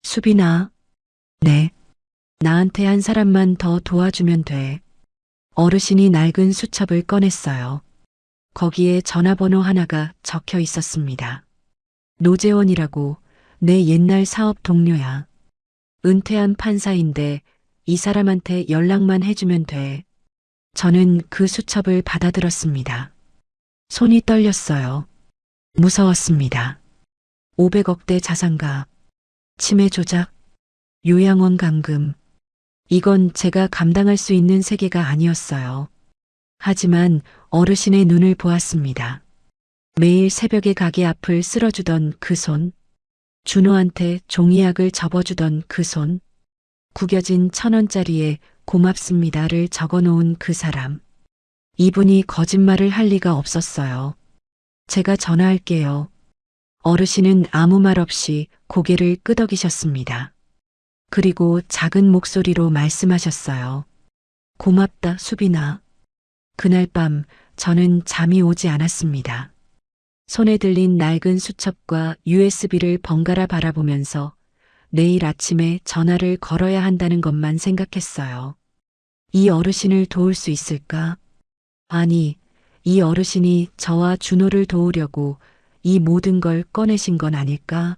수빈아. 네. 나한테 한 사람만 더 도와주면 돼. 어르신이 낡은 수첩을 꺼냈어요. 거기에 전화번호 하나가 적혀 있었습니다. 노재원이라고 내 옛날 사업 동료야. 은퇴한 판사인데 이 사람한테 연락만 해주면 돼. 저는 그 수첩을 받아들었습니다. 손이 떨렸어요. 무서웠습니다. 500억대 자산가, 치매 조작, 요양원 감금. 이건 제가 감당할 수 있는 세계가 아니었어요. 하지만 어르신의 눈을 보았습니다. 매일 새벽에 가게 앞을 쓸어주던 그 손, 준호한테 종이약을 접어주던 그 손, 구겨진 1,000원짜리에 고맙습니다를 적어놓은 그 사람. 이분이 거짓말을 할 리가 없었어요. 제가 전화할게요. 어르신은 아무 말 없이 고개를 끄덕이셨습니다. 그리고 작은 목소리로 말씀하셨어요. 고맙다, 수빈아. 그날 밤 저는 잠이 오지 않았습니다. 손에 들린 낡은 수첩과 USB를 번갈아 바라보면서 내일 아침에 전화를 걸어야 한다는 것만 생각했어요. 이 어르신을 도울 수 있을까? 아니, 이 어르신이 저와 준호를 도우려고 이 모든 걸 꺼내신 건 아닐까?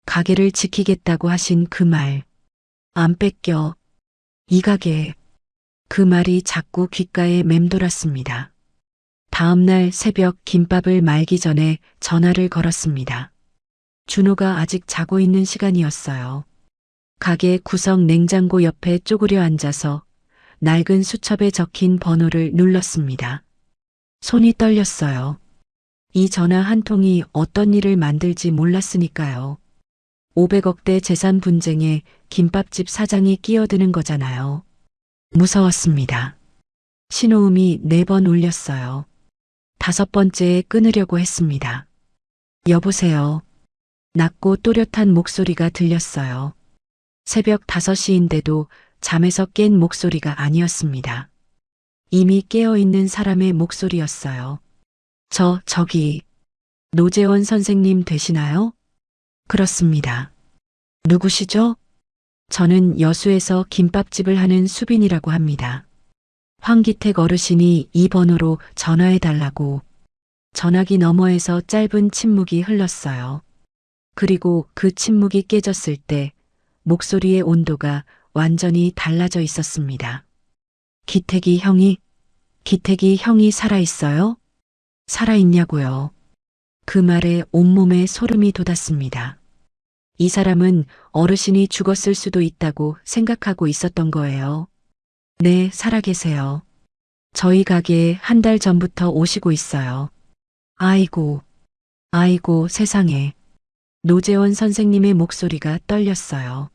가게를 지키겠다고 하신 그 말. 안 뺏겨. 이 가게. 그 말이 자꾸 귓가에 맴돌았습니다. 다음 날 새벽 김밥을 말기 전에 전화를 걸었습니다. 준호가 아직 자고 있는 시간이었어요. 가게 구석 냉장고 옆에 쪼그려 앉아서 낡은 수첩에 적힌 번호를 눌렀습니다. 손이 떨렸어요. 이 전화 한 통이 어떤 일을 만들지 몰랐으니까요. 500억대 재산 분쟁에 김밥집 사장이 끼어드는 거잖아요. 무서웠습니다. 신호음이 4번 울렸어요. 5번째에 끊으려고 했습니다. 여보세요. 낮고 또렷한 목소리가 들렸어요. 새벽 5시인데도 잠에서 깬 목소리가 아니었습니다. 이미 깨어있는 사람의 목소리였어요. 저기, 노재원 선생님 되시나요? 그렇습니다. 누구시죠? 저는 여수에서 김밥집을 하는 수빈이라고 합니다. 황기택 어르신이 이 번호로 전화해달라고. 전화기 너머에서 짧은 침묵이 흘렀어요. 그리고 그 침묵이 깨졌을 때 목소리의 온도가 완전히 달라져 있었습니다. 기택이 형이 살아있어요? 살아있냐고요? 그 말에 온몸에 소름이 돋았습니다. 이 사람은 어르신이 죽었을 수도 있다고 생각하고 있었던 거예요. 네, 살아계세요. 저희 가게에 한 달 전부터 오시고 있어요. 아이고, 세상에. 노재원 선생님의 목소리가 떨렸어요.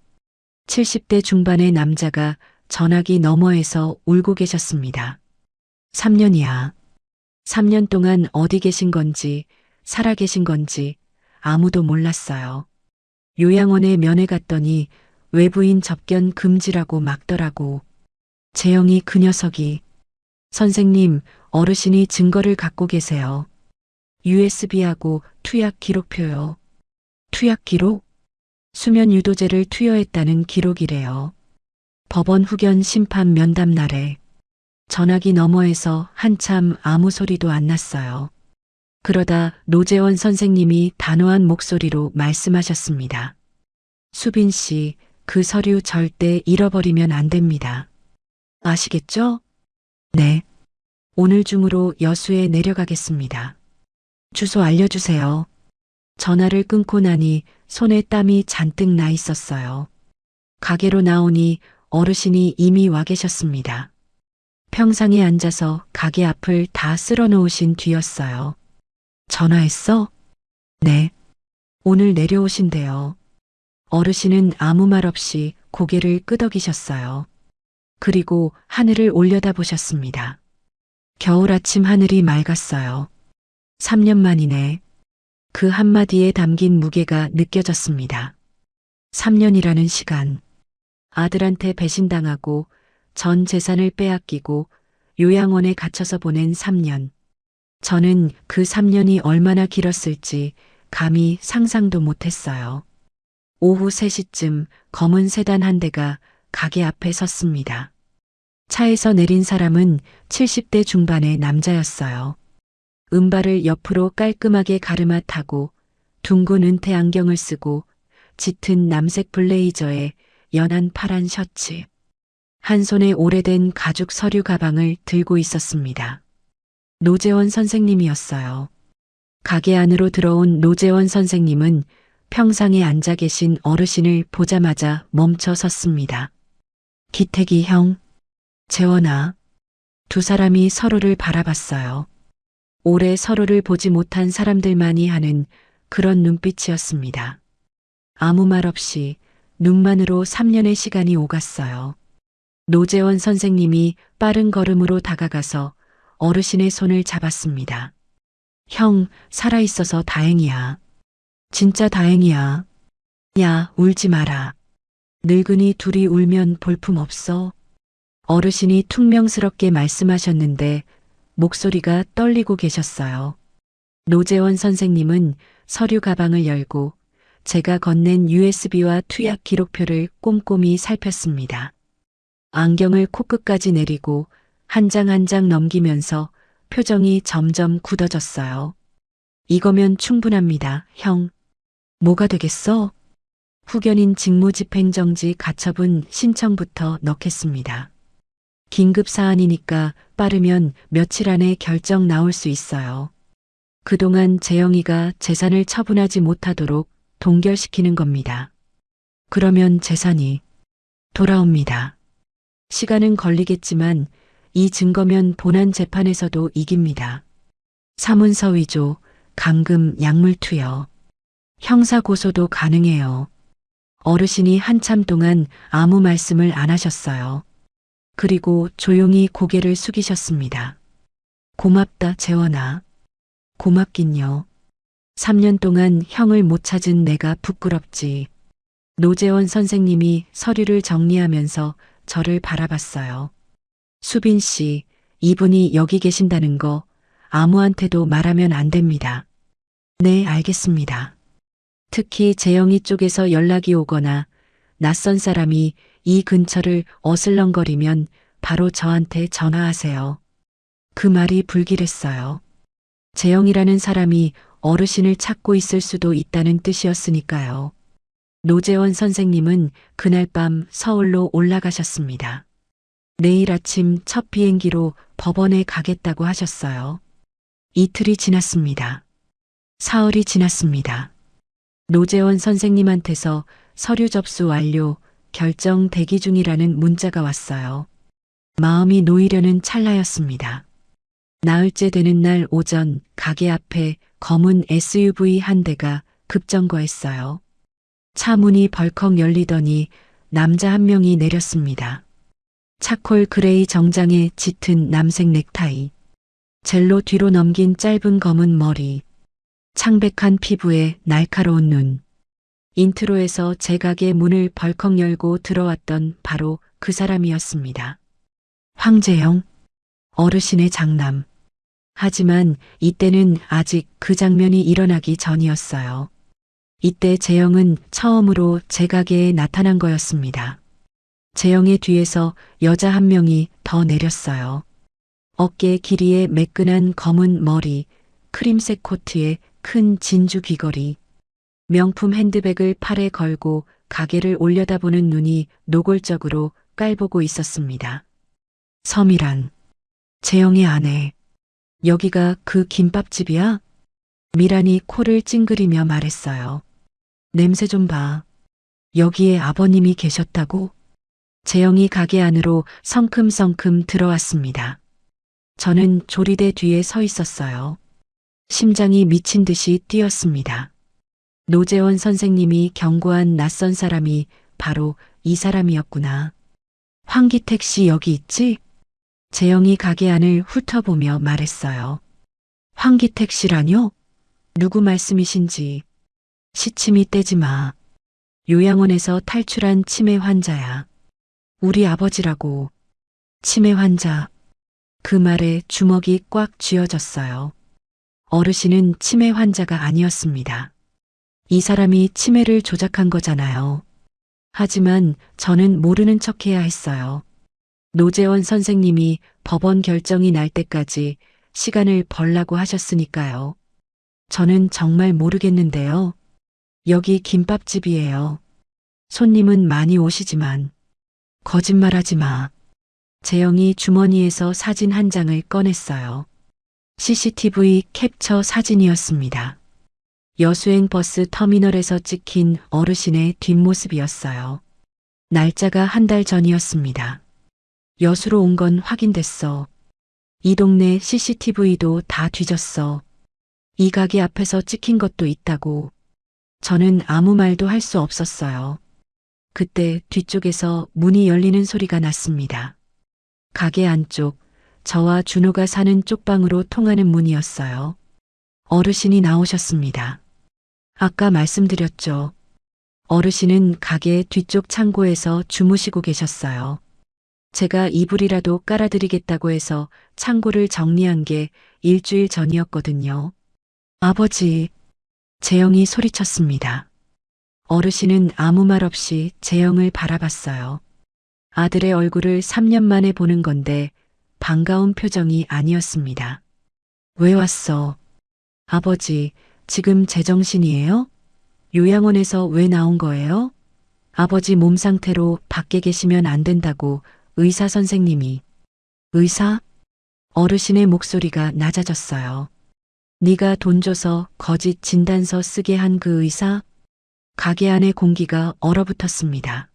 70대 중반의 남자가 전화기 너머에서 울고 계셨습니다. 3년이야. 3년 동안 어디 계신 건지, 살아 계신 건지 아무도 몰랐어요. 요양원에 면회 갔더니 외부인 접견 금지라고 막더라고. 재영이 그 녀석이. 선생님, 어르신이 증거를 갖고 계세요. USB하고 투약 기록표요. 투약 기록? 수면 유도제를 투여했다는 기록이래요. 법원 후견 심판 면담 날에. 전화기 너머에서 한참 아무 소리도 안 났어요. 그러다 노재원 선생님이 단호한 목소리로 말씀하셨습니다. 수빈 씨, 그 서류 절대 잃어버리면 안 됩니다. 아시겠죠? 네. 오늘 중으로 여수에 내려가겠습니다. 주소 알려주세요. 전화를 끊고 나니 손에 땀이 잔뜩 나 있었어요. 가게로 나오니 어르신이 이미 와 계셨습니다. 평상에 앉아서 가게 앞을 다 쓸어 놓으신 뒤였어요. 전화했어? 네. 오늘 내려오신대요. 어르신은 아무 말 없이 고개를 끄덕이셨어요. 그리고 하늘을 올려다보셨습니다. 겨울 아침 하늘이 맑았어요. 3년 만이네. 그 한마디에 담긴 무게가 느껴졌습니다. 3년이라는 시간. 아들한테 배신당하고 전 재산을 빼앗기고 요양원에 갇혀서 보낸 3년. 저는 그 3년이 얼마나 길었을지 감히 상상도 못했어요. 오후 3시쯤 검은 세단 한 대가 가게 앞에 섰습니다. 차에서 내린 사람은 70대 중반의 남자였어요. 은발을 옆으로 깔끔하게 가르마 타고 둥근 은퇴 안경을 쓰고 짙은 남색 블레이저에 연한 파란 셔츠. 한 손에 오래된 가죽 서류 가방을 들고 있었습니다. 노재원 선생님이었어요. 가게 안으로 들어온 노재원 선생님은 평상에 앉아 계신 어르신을 보자마자 멈춰 섰습니다. 기택이 형, 재원아. 두 사람이 서로를 바라봤어요. 오래 서로를 보지 못한 사람들만이 하는 그런 눈빛이었습니다. 아무 말 없이 눈만으로 3년의 시간이 오갔어요. 노재원 선생님이 빠른 걸음으로 다가가서 어르신의 손을 잡았습니다. 형, 살아있어서 다행이야. 진짜 다행이야. 야, 울지 마라. 늙은이 둘이 울면 볼품없어. 어르신이 퉁명스럽게 말씀하셨는데 목소리가 떨리고 계셨어요. 노재원 선생님은 서류 가방을 열고 제가 건넨 USB와 투약 기록표를 꼼꼼히 살폈습니다. 안경을 코끝까지 내리고 한 장 한 장 넘기면서 표정이 점점 굳어졌어요. 이거면 충분합니다, 형. 뭐가 되겠어? 후견인 직무집행정지 가처분 신청부터 넣겠습니다. 긴급 사안이니까 빠르면 며칠 안에 결정 나올 수 있어요. 그동안 재영이가 재산을 처분하지 못하도록 동결시키는 겁니다. 그러면 재산이 돌아옵니다. 시간은 걸리겠지만 이 증거면 본안 재판에서도 이깁니다. 사문서 위조, 감금, 약물 투여, 형사 고소도 가능해요. 어르신이 한참 동안 아무 말씀을 안 하셨어요. 그리고 조용히 고개를 숙이셨습니다. 고맙다, 재원아. 고맙긴요. 3년 동안 형을 못 찾은 내가 부끄럽지. 노재원 선생님이 서류를 정리하면서 저를 바라봤어요. 수빈 씨, 이분이 여기 계신다는 거 아무한테도 말하면 안 됩니다. 네, 알겠습니다. 특히 재영이 쪽에서 연락이 오거나 낯선 사람이 이 근처를 어슬렁거리면 바로 저한테 전화하세요. 그 말이 불길했어요. 재영이라는 사람이 어르신을 찾고 있을 수도 있다는 뜻이었으니까요. 노재원 선생님은 그날 밤 서울로 올라가셨습니다. 내일 아침 첫 비행기로 법원에 가겠다고 하셨어요. 이틀이 지났습니다. 사흘이 지났습니다. 노재원 선생님한테서 서류 접수 완료, 결정 대기 중이라는 문자가 왔어요. 마음이 놓이려는 찰나였습니다. 나흘째 되는 날 오전 가게 앞에 검은 SUV 한 대가 급정거했어요. 차 문이 벌컥 열리더니 남자 한 명이 내렸습니다. 차콜 그레이 정장에 짙은 남색 넥타이, 젤로 뒤로 넘긴 짧은 검은 머리, 창백한 피부에 날카로운 눈. 인트로에서 제 가게 문을 벌컥 열고 들어왔던 바로 그 사람이었습니다. 황재영, 어르신의 장남. 하지만 이때는 아직 그 장면이 일어나기 전이었어요. 이때 재영은 처음으로 제 가게에 나타난 거였습니다. 재영의 뒤에서 여자 한 명이 더 내렸어요. 어깨 길이의 매끈한 검은 머리, 크림색 코트에 큰 진주 귀걸이, 명품 핸드백을 팔에 걸고 가게를 올려다보는 눈이 노골적으로 깔보고 있었습니다. 서미란, 재영의 아내. 여기가 그 김밥집이야? 미란이 코를 찡그리며 말했어요. 냄새 좀 봐. 여기에 아버님이 계셨다고? 재영이 가게 안으로 성큼성큼 들어왔습니다. 저는 조리대 뒤에 서 있었어요. 심장이 미친 듯이 뛰었습니다. 노재원 선생님이 경고한 낯선 사람이 바로 이 사람이었구나. 황기택 씨 여기 있지? 재영이 가게 안을 훑어보며 말했어요. 황기택 씨라뇨? 누구 말씀이신지. 시침이 떼지 마. 요양원에서 탈출한 치매 환자야. 우리 아버지라고. 치매 환자. 그 말에 주먹이 꽉 쥐어졌어요. 어르신은 치매 환자가 아니었습니다. 이 사람이 치매를 조작한 거잖아요. 하지만 저는 모르는 척해야 했어요. 노재원 선생님이 법원 결정이 날 때까지 시간을 벌라고 하셨으니까요. 저는 정말 모르겠는데요. 여기 김밥집이에요. 손님은 많이 오시지만 거짓말하지 마. 재영이 주머니에서 사진 한 장을 꺼냈어요. CCTV 캡처 사진이었습니다. 여수행 버스 터미널에서 찍힌 어르신의 뒷모습이었어요. 날짜가 한 달 전이었습니다. 여수로 온 건 확인됐어. 이 동네 CCTV도 다 뒤졌어. 이 가게 앞에서 찍힌 것도 있다고. 저는 아무 말도 할 수 없었어요. 그때 뒤쪽에서 문이 열리는 소리가 났습니다. 가게 안쪽, 저와 준호가 사는 쪽방으로 통하는 문이었어요. 어르신이 나오셨습니다. 아까 말씀드렸죠. 어르신은 가게 뒤쪽 창고에서 주무시고 계셨어요. 제가 이불이라도 깔아드리겠다고 해서 창고를 정리한 게 일주일 전이었거든요. 아버지, 재영이 소리쳤습니다. 어르신은 아무 말 없이 재영을 바라봤어요. 아들의 얼굴을 3년 만에 보는 건데 반가운 표정이 아니었습니다. 왜 왔어? 아버지, 지금 제정신이에요? 요양원에서 왜 나온 거예요? 아버지 몸 상태로 밖에 계시면 안 된다고 의사 선생님이. 의사? 어르신의 목소리가 낮아졌어요. 네가 돈 줘서 거짓 진단서 쓰게 한 그 의사? 가게 안의 공기가 얼어붙었습니다.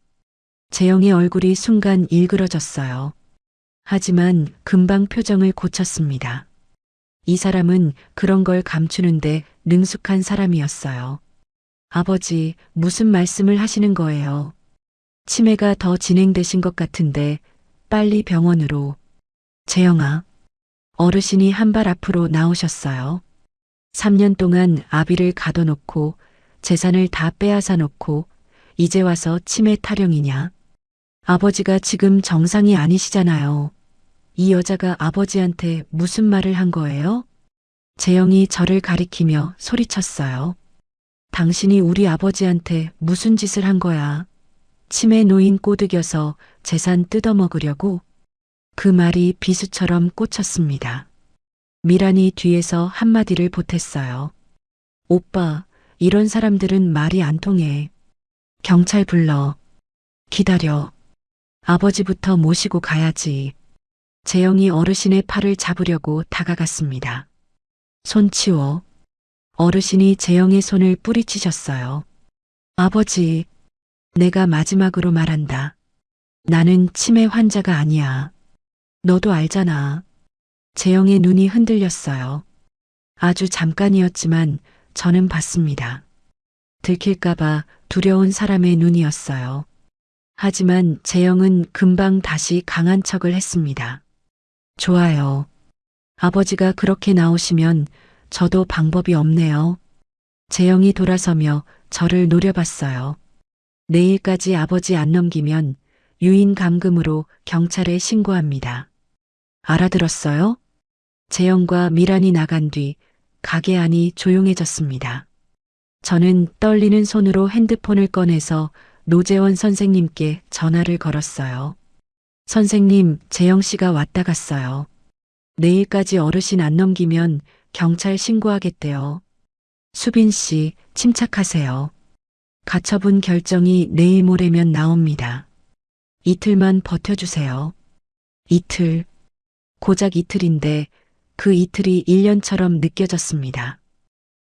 재영의 얼굴이 순간 일그러졌어요. 하지만 금방 표정을 고쳤습니다. 이 사람은 그런 걸 감추는데 능숙한 사람이었어요. 아버지, 무슨 말씀을 하시는 거예요? 치매가 더 진행되신 것 같은데 빨리 병원으로. 재영아. 어르신이 한 발 앞으로 나오셨어요. 3년 동안 아비를 가둬놓고 재산을 다 빼앗아 놓고 이제 와서 치매 타령이냐? 아버지가 지금 정상이 아니시잖아요. 이 여자가 아버지한테 무슨 말을 한 거예요? 재영이 저를 가리키며 소리쳤어요. 당신이 우리 아버지한테 무슨 짓을 한 거야? 치매 노인 꼬드겨서 재산 뜯어먹으려고? 그 말이 비수처럼 꽂혔습니다. 미란이 뒤에서 한마디를 보탰어요. 오빠, 이런 사람들은 말이 안 통해. 경찰 불러. 기다려. 아버지부터 모시고 가야지. 재영이 어르신의 팔을 잡으려고 다가갔습니다. 손 치워. 어르신이 재영의 손을 뿌리치셨어요. 아버지, 내가 마지막으로 말한다. 나는 치매 환자가 아니야. 너도 알잖아. 재영의 눈이 흔들렸어요. 아주 잠깐이었지만 저는 봤습니다. 들킬까봐 두려운 사람의 눈이었어요. 하지만 재영은 금방 다시 강한 척을 했습니다. 좋아요. 아버지가 그렇게 나오시면 저도 방법이 없네요. 재영이 돌아서며 저를 노려봤어요. 내일까지 아버지 안 넘기면 유인 감금으로 경찰에 신고합니다. 알아들었어요? 재영과 미란이 나간 뒤 가게 안이 조용해졌습니다. 저는 떨리는 손으로 핸드폰을 꺼내서 노재원 선생님께 전화를 걸었어요. 선생님, 재영 씨가 왔다 갔어요. 내일까지 어르신 안 넘기면 경찰 신고하겠대요. 수빈 씨, 침착하세요. 가처분 결정이 내일 모레면 나옵니다. 이틀만 버텨주세요. 이틀. 고작 이틀인데 그 이틀이 1년처럼 느껴졌습니다.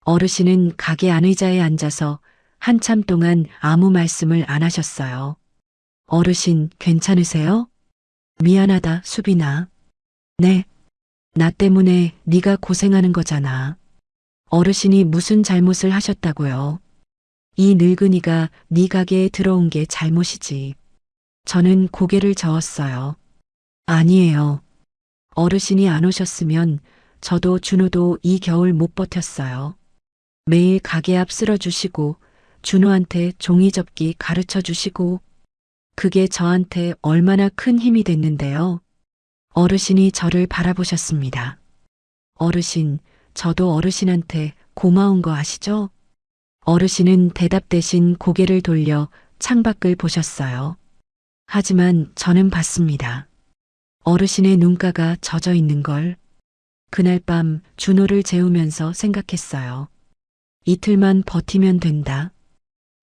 어르신은 가게 안의자에 앉아서 한참 동안 아무 말씀을 안 하셨어요. 어르신, 괜찮으세요? 미안하다, 수빈아. 네. 나 때문에 네가 고생하는 거잖아. 어르신이 무슨 잘못을 하셨다고요? 이 늙은이가 네 가게에 들어온 게 잘못이지. 저는 고개를 저었어요. 아니에요. 어르신이 안 오셨으면 저도 준호도 이 겨울 못 버텼어요. 매일 가게 앞 쓸어주시고 준호한테 종이 접기 가르쳐 주시고 그게 저한테 얼마나 큰 힘이 됐는데요. 어르신이 저를 바라보셨습니다. 어르신, 저도 어르신한테 고마운 거 아시죠? 어르신은 대답 대신 고개를 돌려 창밖을 보셨어요. 하지만 저는 봤습니다. 어르신의 눈가가 젖어 있는 걸. 그날 밤 준호를 재우면서 생각했어요. 이틀만 버티면 된다.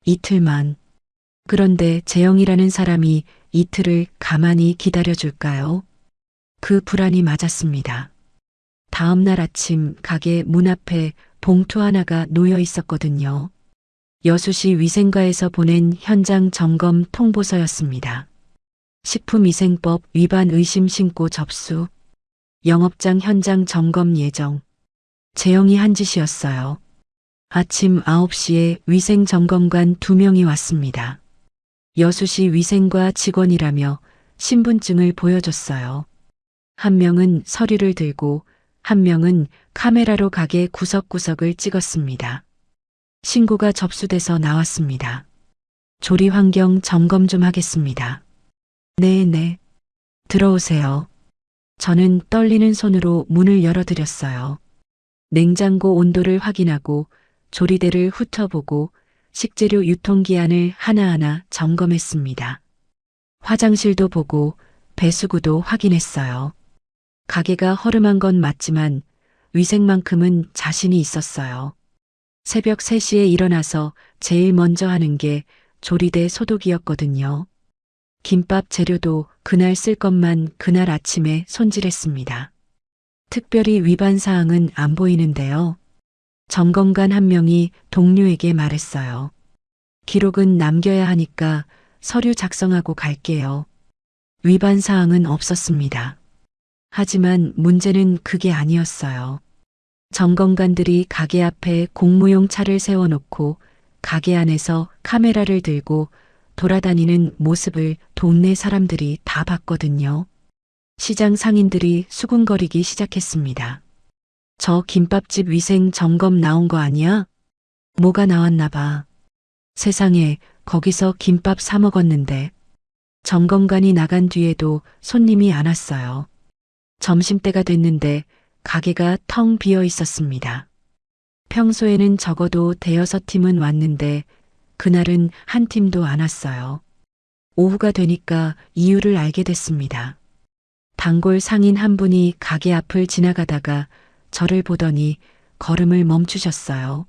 이틀만. 그런데 재영이라는 사람이 이틀을 가만히 기다려줄까요? 그 불안이 맞았습니다. 다음 날 아침 가게 문 앞에 봉투 하나가 놓여 있었거든요. 여수시 위생과에서 보낸 현장 점검 통보서였습니다. 식품위생법 위반 의심 신고 접수. 영업장 현장 점검 예정. 재영이 한 짓이었어요. 아침 9시에 위생점검관 2명이 왔습니다. 여수시 위생과 직원이라며 신분증을 보여줬어요. 한 명은 서류를 들고 한 명은 카메라로 가게 구석구석을 찍었습니다. 신고가 접수돼서 나왔습니다. 조리 환경 점검 좀 하겠습니다. 네. 들어오세요. 저는 떨리는 손으로 문을 열어드렸어요. 냉장고 온도를 확인하고 조리대를 훑어보고 식재료 유통기한을 하나하나 점검했습니다. 화장실도 보고 배수구도 확인했어요. 가게가 허름한 건 맞지만 위생만큼은 자신이 있었어요. 새벽 3시에 일어나서 제일 먼저 하는 게 조리대 소독이었거든요. 김밥 재료도 그날 쓸 것만 그날 아침에 손질했습니다. 특별히 위반 사항은 안 보이는데요. 점검관 한 명이 동료에게 말했어요. 기록은 남겨야 하니까 서류 작성하고 갈게요. 위반 사항은 없었습니다. 하지만 문제는 그게 아니었어요. 점검관들이 가게 앞에 공무용 차를 세워놓고 가게 안에서 카메라를 들고 돌아다니는 모습을 동네 사람들이 다 봤거든요. 시장 상인들이 수군거리기 시작했습니다. 저 김밥집 위생 점검 나온 거 아니야? 뭐가 나왔나 봐. 세상에, 거기서 김밥 사 먹었는데. 점검관이 나간 뒤에도 손님이 안 왔어요. 점심때가 됐는데 가게가 텅 비어 있었습니다. 평소에는 적어도 대여섯 팀은 왔는데 그날은 한 팀도 안 왔어요. 오후가 되니까 이유를 알게 됐습니다. 단골 상인 한 분이 가게 앞을 지나가다가 저를 보더니 걸음을 멈추셨어요.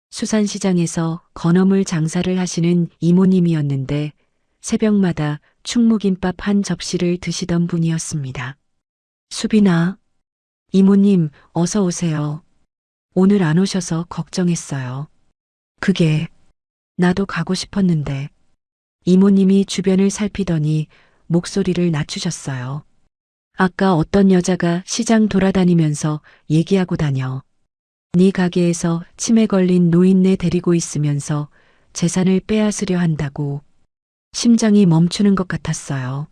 수산시장에서 건어물 장사를 하시는 이모님이었는데 새벽마다 충무김밥 한 접시를 드시던 분이었습니다. 수빈아, 이모님 어서 오세요. 오늘 안 오셔서 걱정했어요. 그게 나도 가고 싶었는데. 이모님이 주변을 살피더니 목소리를 낮추셨어요. 아까 어떤 여자가 시장 돌아다니면서 얘기하고 다녀. 네 가게에서 치매 걸린 노인네 데리고 있으면서 재산을 빼앗으려 한다고. 심장이 멈추는 것 같았어요.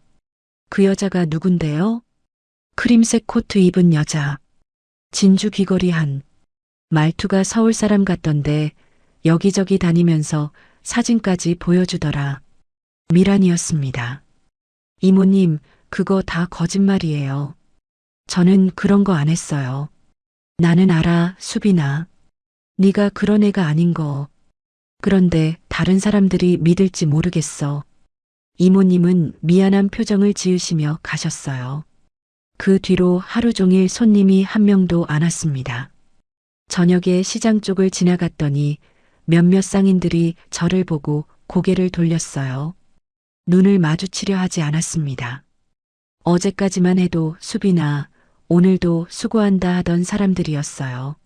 그 여자가 누군데요? 크림색 코트 입은 여자. 진주 귀걸이 한. 말투가 서울 사람 같던데 여기저기 다니면서 사진까지 보여주더라. 미란이었습니다. 이모님, 그거 다 거짓말이에요. 저는 그런 거 안 했어요. 나는 알아, 수빈아. 네가 그런 애가 아닌 거. 그런데 다른 사람들이 믿을지 모르겠어. 이모님은 미안한 표정을 지으시며 가셨어요. 그 뒤로 하루 종일 손님이 한 명도 안 왔습니다. 저녁에 시장 쪽을 지나갔더니 몇몇 상인들이 저를 보고 고개를 돌렸어요. 눈을 마주치려 하지 않았습니다. 어제까지만 해도 수빈아, 오늘도 수고한다 하던 사람들이었어요.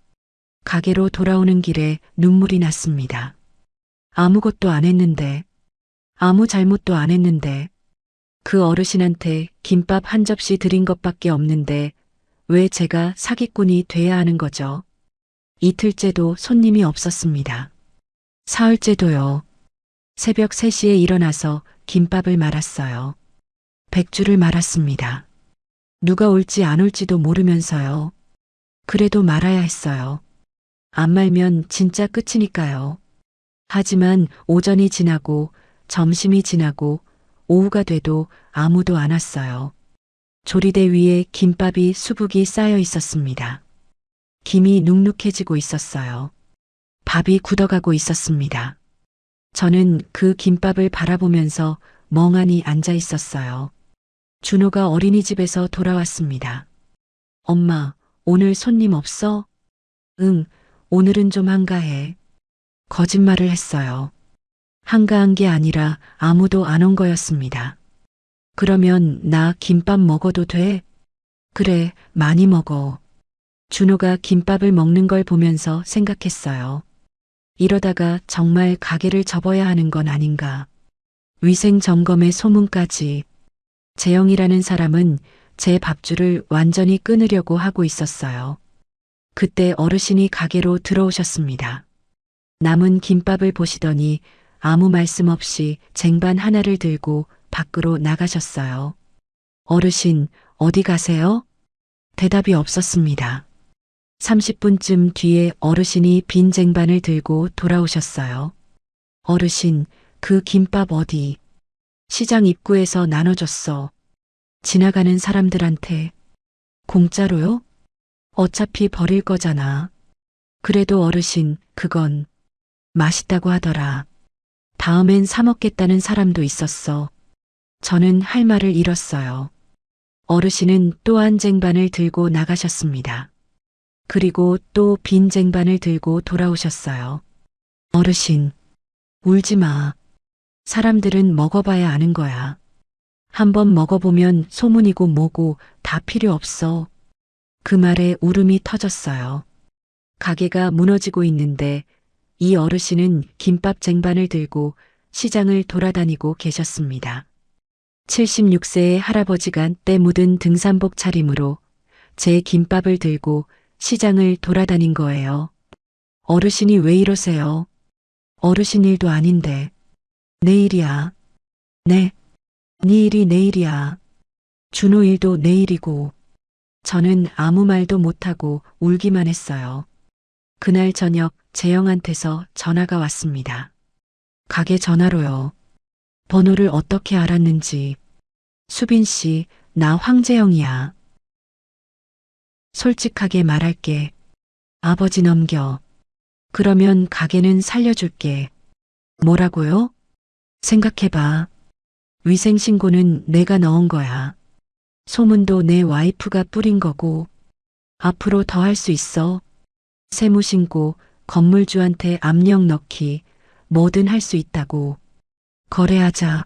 가게로 돌아오는 길에 눈물이 났습니다. 아무것도 안 했는데, 아무 잘못도 안 했는데, 그 어르신한테 김밥 한 접시 드린 것밖에 없는데 왜 제가 사기꾼이 돼야 하는 거죠? 이틀째도 손님이 없었습니다. 사흘째도요. 새벽 3시에 일어나서 김밥을 말았어요. 100주를 말았습니다. 누가 올지 안 올지도 모르면서요. 그래도 말아야 했어요. 안 말면 진짜 끝이니까요. 하지만 오전이 지나고 점심이 지나고 오후가 돼도 아무도 안 왔어요. 조리대 위에 김밥이 수북이 쌓여 있었습니다. 김이 눅눅해지고 있었어요. 밥이 굳어가고 있었습니다. 저는 그 김밥을 바라보면서 멍하니 앉아 있었어요. 준호가 어린이집에서 돌아왔습니다. 엄마, 오늘 손님 없어? 응, 오늘은 좀 한가해. 거짓말을 했어요. 한가한 게 아니라 아무도 안 온 거였습니다. 그러면 나 김밥 먹어도 돼? 그래, 많이 먹어. 준호가 김밥을 먹는 걸 보면서 생각했어요. 이러다가 정말 가게를 접어야 하는 건 아닌가. 위생 점검의 소문까지. 재영이라는 사람은 제 밥줄을 완전히 끊으려고 하고 있었어요. 그때 어르신이 가게로 들어오셨습니다. 남은 김밥을 보시더니 아무 말씀 없이 쟁반 하나를 들고 밖으로 나가셨어요. 어르신, 어디 가세요? 대답이 없었습니다. 30분쯤 뒤에 어르신이 빈 쟁반을 들고 돌아오셨어요. 어르신, 그 김밥 어디? 시장 입구에서 나눠줬어. 지나가는 사람들한테. 공짜로요? 어차피 버릴 거잖아. 그래도 어르신, 그건 맛있다고 하더라. 다음엔 사 먹겠다는 사람도 있었어. 저는 할 말을 잃었어요. 어르신은 또 한 쟁반을 들고 나가셨습니다. 그리고 또 빈 쟁반을 들고 돌아오셨어요. 어르신, 울지 마. 사람들은 먹어봐야 아는 거야. 한번 먹어보면 소문이고 뭐고 다 필요 없어. 그 말에 울음이 터졌어요. 가게가 무너지고 있는데 이 어르신은 김밥 쟁반을 들고 시장을 돌아다니고 계셨습니다. 76세의 할아버지가 때 묻은 등산복 차림으로 제 김밥을 들고 시장을 돌아다닌 거예요. 어르신이 왜 이러세요? 어르신 일도 아닌데. 내일이야. 네. 네 일이 내일이야. 준호 일도 내일이고. 저는 아무 말도 못하고 울기만 했어요. 그날 저녁 재영한테서 전화가 왔습니다. 가게 전화로요. 번호를 어떻게 알았는지. 수빈 씨, 나 황재영이야. 솔직하게 말할게. 아버지 넘겨. 그러면 가게는 살려줄게. 뭐라고요? 생각해봐. 위생신고는 내가 넣은 거야. 소문도 내 와이프가 뿌린 거고. 앞으로 더 할 수 있어. 세무신고, 건물주한테 압력 넣기, 뭐든 할 수 있다고. 거래하자.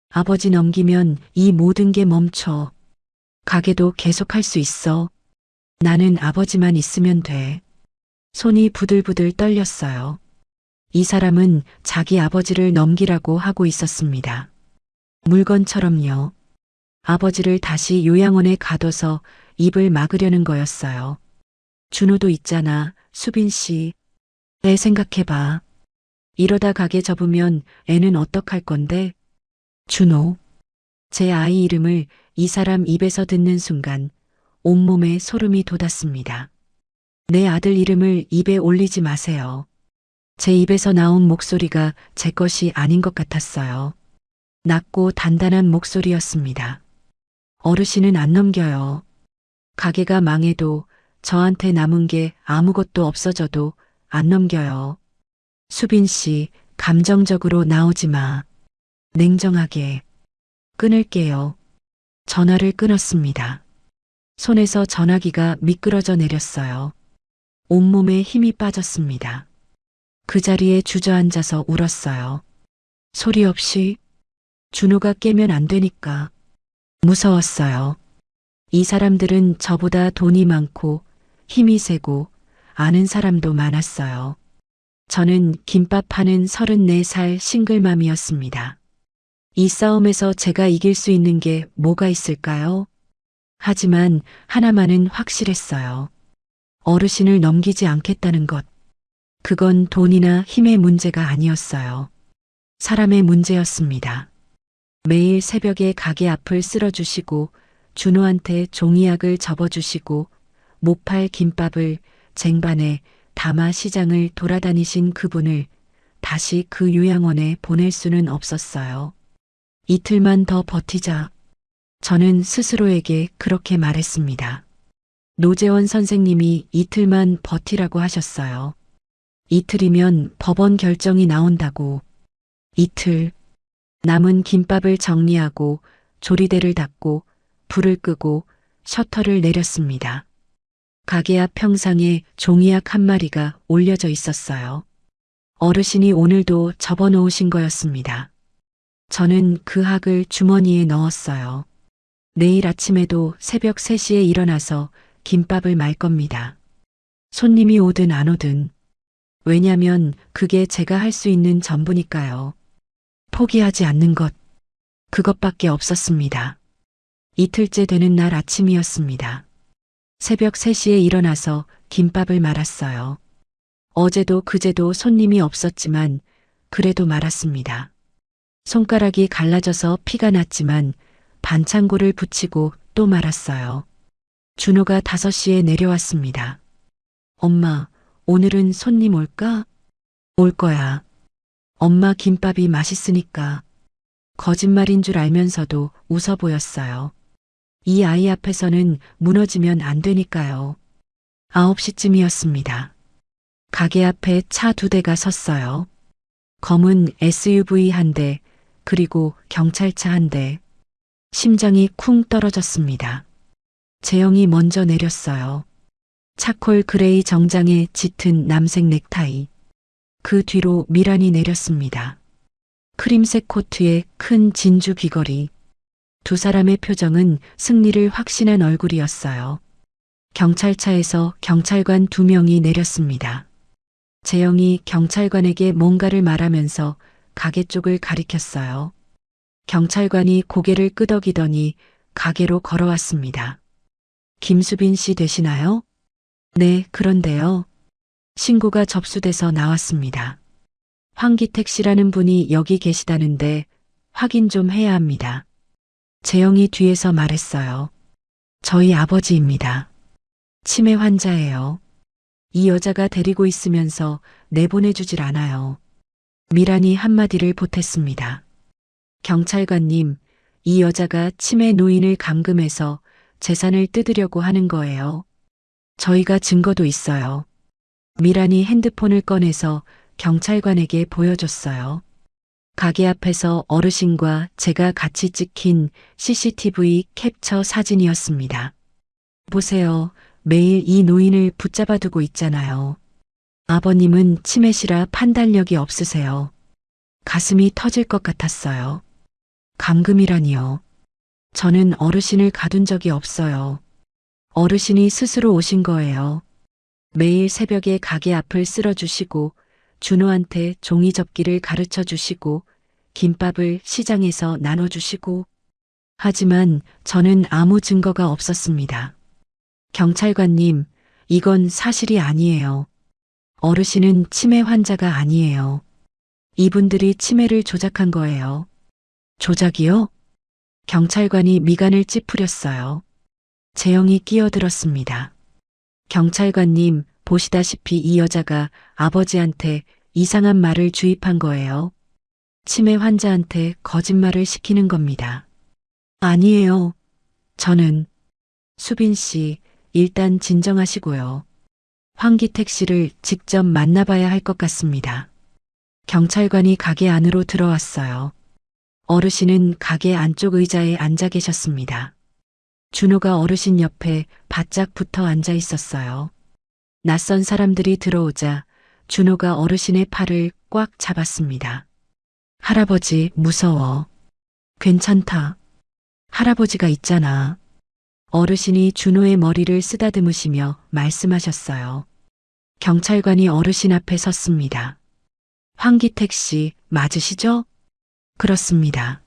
아버지 넘기면 이 모든 게 멈춰. 가게도 계속 할 수 있어. 나는 아버지만 있으면 돼. 손이 부들부들 떨렸어요. 이 사람은 자기 아버지를 넘기라고 하고 있었습니다. 물건처럼요. 아버지를 다시 요양원에 가둬서 입을 막으려는 거였어요. 준호도 있잖아, 수빈 씨. 애 생각해봐. 이러다 가게 접으면 애는 어떡할 건데? 준호. 제 아이 이름을 이 사람 입에서 듣는 순간 온몸에 소름이 돋았습니다. 내 아들 이름을 입에 올리지 마세요. 제 입에서 나온 목소리가 제 것이 아닌 것 같았어요. 낮고 단단한 목소리였습니다. 어르신은 안 넘겨요. 가게가 망해도 저한테 남은 게 아무것도 없어져도 안 넘겨요. 수빈 씨, 감정적으로 나오지 마. 냉정하게. 끊을게요. 전화를 끊었습니다. 손에서 전화기가 미끄러져 내렸어요. 온몸에 힘이 빠졌습니다. 그 자리에 주저앉아서 울었어요. 소리 없이. 준호가 깨면 안 되니까. 무서웠어요. 이 사람들은 저보다 돈이 많고 힘이 세고 아는 사람도 많았어요. 저는 김밥 파는 34살 싱글맘이었습니다. 이 싸움에서 제가 이길 수 있는 게 뭐가 있을까요? 하지만 하나만은 확실했어요. 어르신을 넘기지 않겠다는 것. 그건 돈이나 힘의 문제가 아니었어요. 사람의 문제였습니다. 매일 새벽에 가게 앞을 쓸어주시고 준호한테 종이약을 접어주시고 못 팔 김밥을 쟁반에 담아 시장을 돌아다니신 그분을 다시 그 요양원에 보낼 수는 없었어요. 이틀만 더 버티자. 저는 스스로에게 그렇게 말했습니다. 노재원 선생님이 이틀만 버티라고 하셨어요. 이틀이면 법원 결정이 나온다고. 이틀. 남은 김밥을 정리하고 조리대를 닫고 불을 끄고 셔터를 내렸습니다. 가게 앞 평상에 종이약 한 마리가 올려져 있었어요. 어르신이 오늘도 접어놓으신 거였습니다. 저는 그 학을 주머니에 넣었어요. 내일 아침에도 새벽 3시에 일어나서 김밥을 말 겁니다. 손님이 오든 안 오든. 왜냐면 그게 제가 할 수 있는 전부니까요. 포기하지 않는 것. 그것밖에 없었습니다. 이틀째 되는 날 아침이었습니다. 새벽 3시에 일어나서 김밥을 말았어요. 어제도 그제도 손님이 없었지만 그래도 말았습니다. 손가락이 갈라져서 피가 났지만 반창고를 붙이고 또 말았어요. 준호가 5시에 내려왔습니다. 엄마, 오늘은 손님 올까? 올 거야. 엄마 김밥이 맛있으니까. 거짓말인 줄 알면서도 웃어 보였어요. 이 아이 앞에서는 무너지면 안 되니까요. 9시쯤이었습니다. 가게 앞에 차 2대가 섰어요. 검은 SUV 1대, 그리고 경찰차 1대. 심장이 쿵 떨어졌습니다. 재영이 먼저 내렸어요. 차콜 그레이 정장에 짙은 남색 넥타이. 그 뒤로 미란이 내렸습니다. 크림색 코트에 큰 진주 귀걸이. 두 사람의 표정은 승리를 확신한 얼굴이었어요. 경찰차에서 경찰관 2명이 내렸습니다. 재영이 경찰관에게 뭔가를 말하면서 가게 쪽을 가리켰어요. 경찰관이 고개를 끄덕이더니 가게로 걸어왔습니다. 김수빈 씨 되시나요? 네, 그런데요. 신고가 접수돼서 나왔습니다. 황기택 씨라는 분이 여기 계시다는데 확인 좀 해야 합니다. 재영이 뒤에서 말했어요. 저희 아버지입니다. 치매 환자예요. 이 여자가 데리고 있으면서 내보내주질 않아요. 미란이 한마디를 보탰습니다. 경찰관님, 이 여자가 치매 노인을 감금해서 재산을 뜯으려고 하는 거예요. 저희가 증거도 있어요. 미란이 핸드폰을 꺼내서 경찰관에게 보여줬어요. 가게 앞에서 어르신과 제가 같이 찍힌 CCTV 캡처 사진이었습니다. 보세요. 매일 이 노인을 붙잡아 두고 있잖아요. 아버님은 치매시라 판단력이 없으세요. 가슴이 터질 것 같았어요. 감금이라니요. 저는 어르신을 가둔 적이 없어요. 어르신이 스스로 오신 거예요. 매일 새벽에 가게 앞을 쓸어주시고 준호한테 종이 접기를 가르쳐 주시고 김밥을 시장에서 나눠주시고. 하지만 저는 아무 증거가 없었습니다. 경찰관님, 이건 사실이 아니에요. 어르신은 치매 환자가 아니에요. 이분들이 치매를 조작한 거예요. 조작이요? 경찰관이 미간을 찌푸렸어요. 재영이 끼어들었습니다. 경찰관님, 보시다시피 이 여자가 아버지한테 이상한 말을 주입한 거예요. 치매 환자한테 거짓말을 시키는 겁니다. 아니에요. 저는. 수빈 씨, 일단 진정하시고요. 황기택 씨를 직접 만나봐야 할 것 같습니다. 경찰관이 가게 안으로 들어왔어요. 어르신은 가게 안쪽 의자에 앉아 계셨습니다. 준호가 어르신 옆에 바짝 붙어 앉아 있었어요. 낯선 사람들이 들어오자 준호가 어르신의 팔을 꽉 잡았습니다. 할아버지, 무서워. 괜찮다. 할아버지가 있잖아. 어르신이 준호의 머리를 쓰다듬으시며 말씀하셨어요. 경찰관이 어르신 앞에 섰습니다. 황기택 씨, 맞으시죠? 그렇습니다.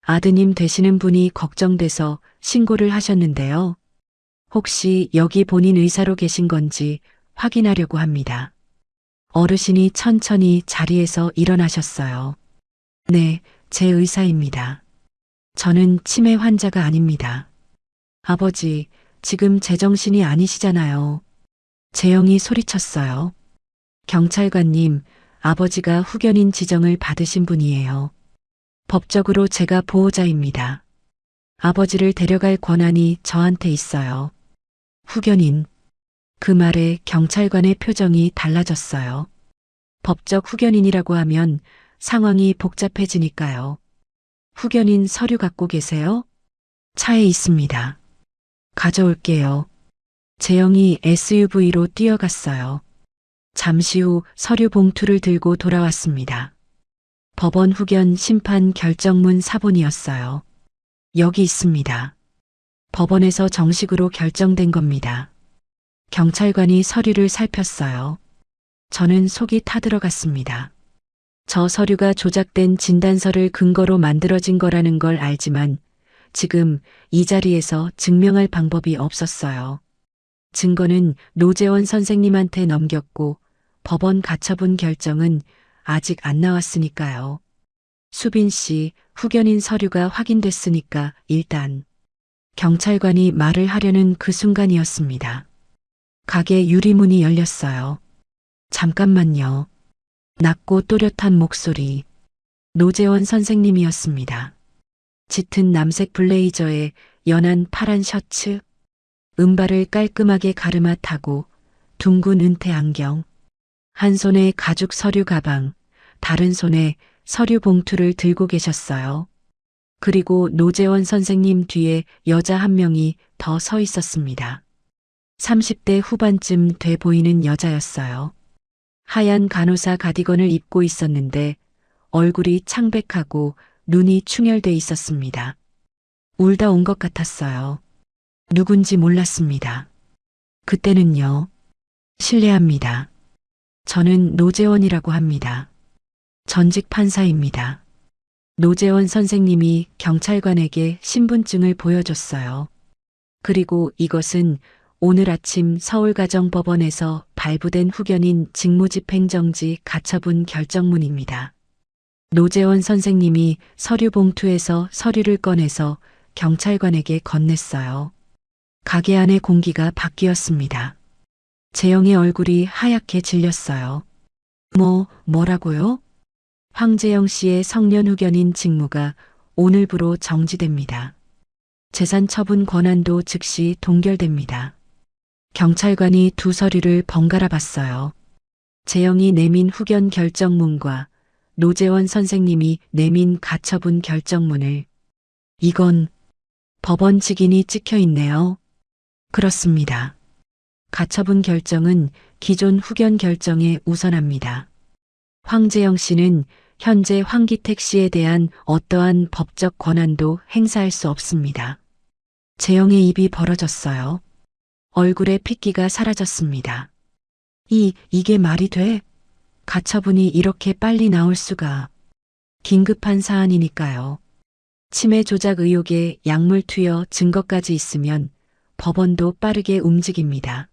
아드님 되시는 분이 걱정돼서 신고를 하셨는데요. 혹시 여기 본인 의사로 계신 건지 확인하려고 합니다. 어르신이 천천히 자리에서 일어나셨어요. 네, 제 의사입니다. 저는 치매 환자가 아닙니다. 아버지, 지금 제정신이 아니시잖아요. 재영이 소리쳤어요. 경찰관님, 아버지가 후견인 지정을 받으신 분이에요. 법적으로 제가 보호자입니다. 아버지를 데려갈 권한이 저한테 있어요. 후견인. 그 말에 경찰관의 표정이 달라졌어요. 법적 후견인이라고 하면 상황이 복잡해지니까요. 후견인 서류 갖고 계세요? 차에 있습니다. 가져올게요. 재영이 SUV로 뛰어갔어요. 잠시 후 서류 봉투를 들고 돌아왔습니다. 법원 후견 심판 결정문 사본이었어요. 여기 있습니다. 법원에서 정식으로 결정된 겁니다. 경찰관이 서류를 살폈어요. 저는 속이 타들어갔습니다. 저 서류가 조작된 진단서를 근거로 만들어진 거라는 걸 알지만 지금 이 자리에서 증명할 방법이 없었어요. 증거는 노재원 선생님한테 넘겼고 법원 가처분 결정은 아직 안 나왔으니까요. 수빈 씨, 후견인 서류가 확인됐으니까 일단 경찰관이 말을 하려는 그 순간이었습니다. 가게 유리문이 열렸어요. 잠깐만요. 낮고 또렷한 목소리. 노재원 선생님이었습니다. 짙은 남색 블레이저에 연한 파란 셔츠, 은발을 깔끔하게 가르마 타고 둥근 은퇴 안경, 한 손에 가죽 서류 가방, 다른 손에 서류 봉투를 들고 계셨어요. 그리고 노재원 선생님 뒤에 여자 한 명이 더 서 있었습니다. 30대 후반쯤 돼 보이는 여자였어요. 하얀 간호사 가디건을 입고 있었는데 얼굴이 창백하고 눈이 충혈돼 있었습니다. 울다 온 것 같았어요. 누군지 몰랐습니다. 그때는요. 실례합니다. 저는 노재원이라고 합니다. 전직 판사입니다. 노재원 선생님이 경찰관에게 신분증을 보여줬어요. 그리고 이것은 오늘 아침 서울가정법원에서 발부된 후견인 직무집행정지 가처분 결정문입니다. 노재원 선생님이 서류 봉투에서 서류를 꺼내서 경찰관에게 건넸어요. 가게 안의 공기가 바뀌었습니다. 재영의 얼굴이 하얗게 질렸어요. 뭐라고요? 황재영 씨의 성년 후견인 직무가 오늘부로 정지됩니다. 재산 처분 권한도 즉시 동결됩니다. 경찰관이 두 서류를 번갈아 봤어요. 재영이 내민 후견 결정문과 노재원 선생님이 내민 가처분 결정문을. 이건 법원 직인이 찍혀 있네요. 그렇습니다. 가처분 결정은 기존 후견 결정에 우선합니다. 황재영 씨는 현재 황기택 씨에 대한 어떠한 법적 권한도 행사할 수 없습니다. 재영의 입이 벌어졌어요. 얼굴에 핏기가 사라졌습니다. 이게 말이 돼? 가처분이 이렇게 빨리 나올 수가. 긴급한 사안이니까요. 치매 조작 의혹에 약물 투여 증거까지 있으면 법원도 빠르게 움직입니다.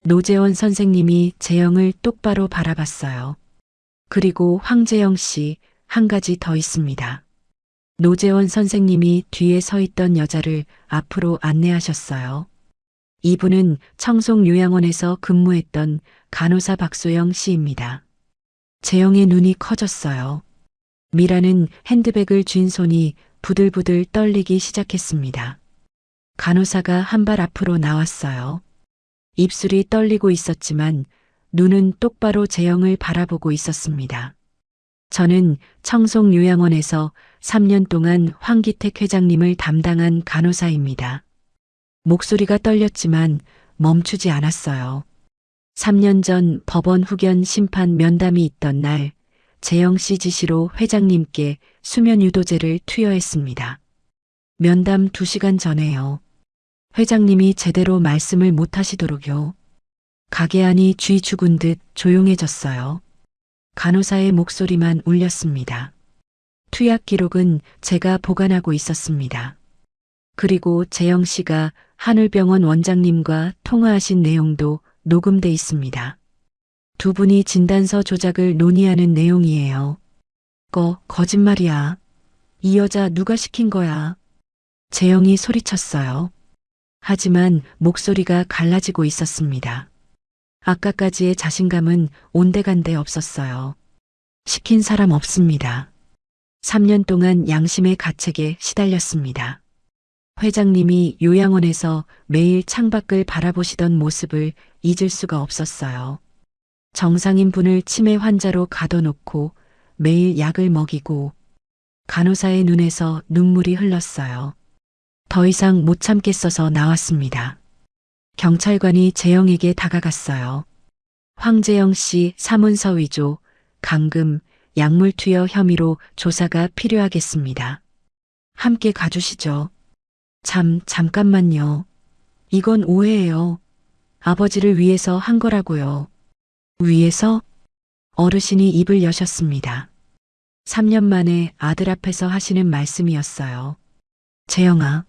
노재원 선생님이 재영을 똑바로 바라봤어요. 그리고 황재영 씨, 한 가지 더 있습니다. 노재원 선생님이 뒤에 서 있던 여자를 앞으로 안내하셨어요. 이분은 청송요양원에서 근무했던 간호사 박소영 씨입니다. 재영의 눈이 커졌어요. 미라는 핸드백을 쥔 손이 부들부들 떨리기 시작했습니다. 간호사가 한 발 앞으로 나왔어요. 입술이 떨리고 있었지만 눈은 똑바로 재영을 바라보고 있었습니다. 저는 청송요양원에서 3년 동안 황기택 회장님을 담당한 간호사입니다. 목소리가 떨렸지만 멈추지 않았어요. 3년 전 법원 후견 심판 면담이 있던 날 재영 씨 지시로 회장님께 수면 유도제를 투여했습니다. 면담 2시간 전에요. 회장님이 제대로 말씀을 못 하시도록요. 가게 안이 쥐 죽은 듯 조용해졌어요. 간호사의 목소리만 울렸습니다. 투약 기록은 제가 보관하고 있었습니다. 그리고 재영 씨가 한울병원 원장님과 통화하신 내용도 녹음돼 있습니다. 두 분이 진단서 조작을 논의하는 내용이에요. 거짓말이야. 이 여자 누가 시킨 거야? 재영이 소리쳤어요. 하지만 목소리가 갈라지고 있었습니다. 아까까지의 자신감은 온데간데 없었어요. 시킨 사람 없습니다. 3년 동안 양심의 가책에 시달렸습니다. 회장님이 요양원에서 매일 창밖을 바라보시던 모습을 잊을 수가 없었어요. 정상인 분을 치매 환자로 가둬놓고 매일 약을 먹이고 간호사의 눈에서 눈물이 흘렀어요. 더 이상 못 참겠어서 나왔습니다. 경찰관이 재영에게 다가갔어요. 황재영 씨 사문서 위조, 감금, 약물 투여 혐의로 조사가 필요하겠습니다. 함께 가주시죠. 잠깐만요. 이건 오해예요. 아버지를 위해서 한 거라고요. 위해서? 어르신이 입을 여셨습니다. 3년 만에 아들 앞에서 하시는 말씀이었어요. 재영아.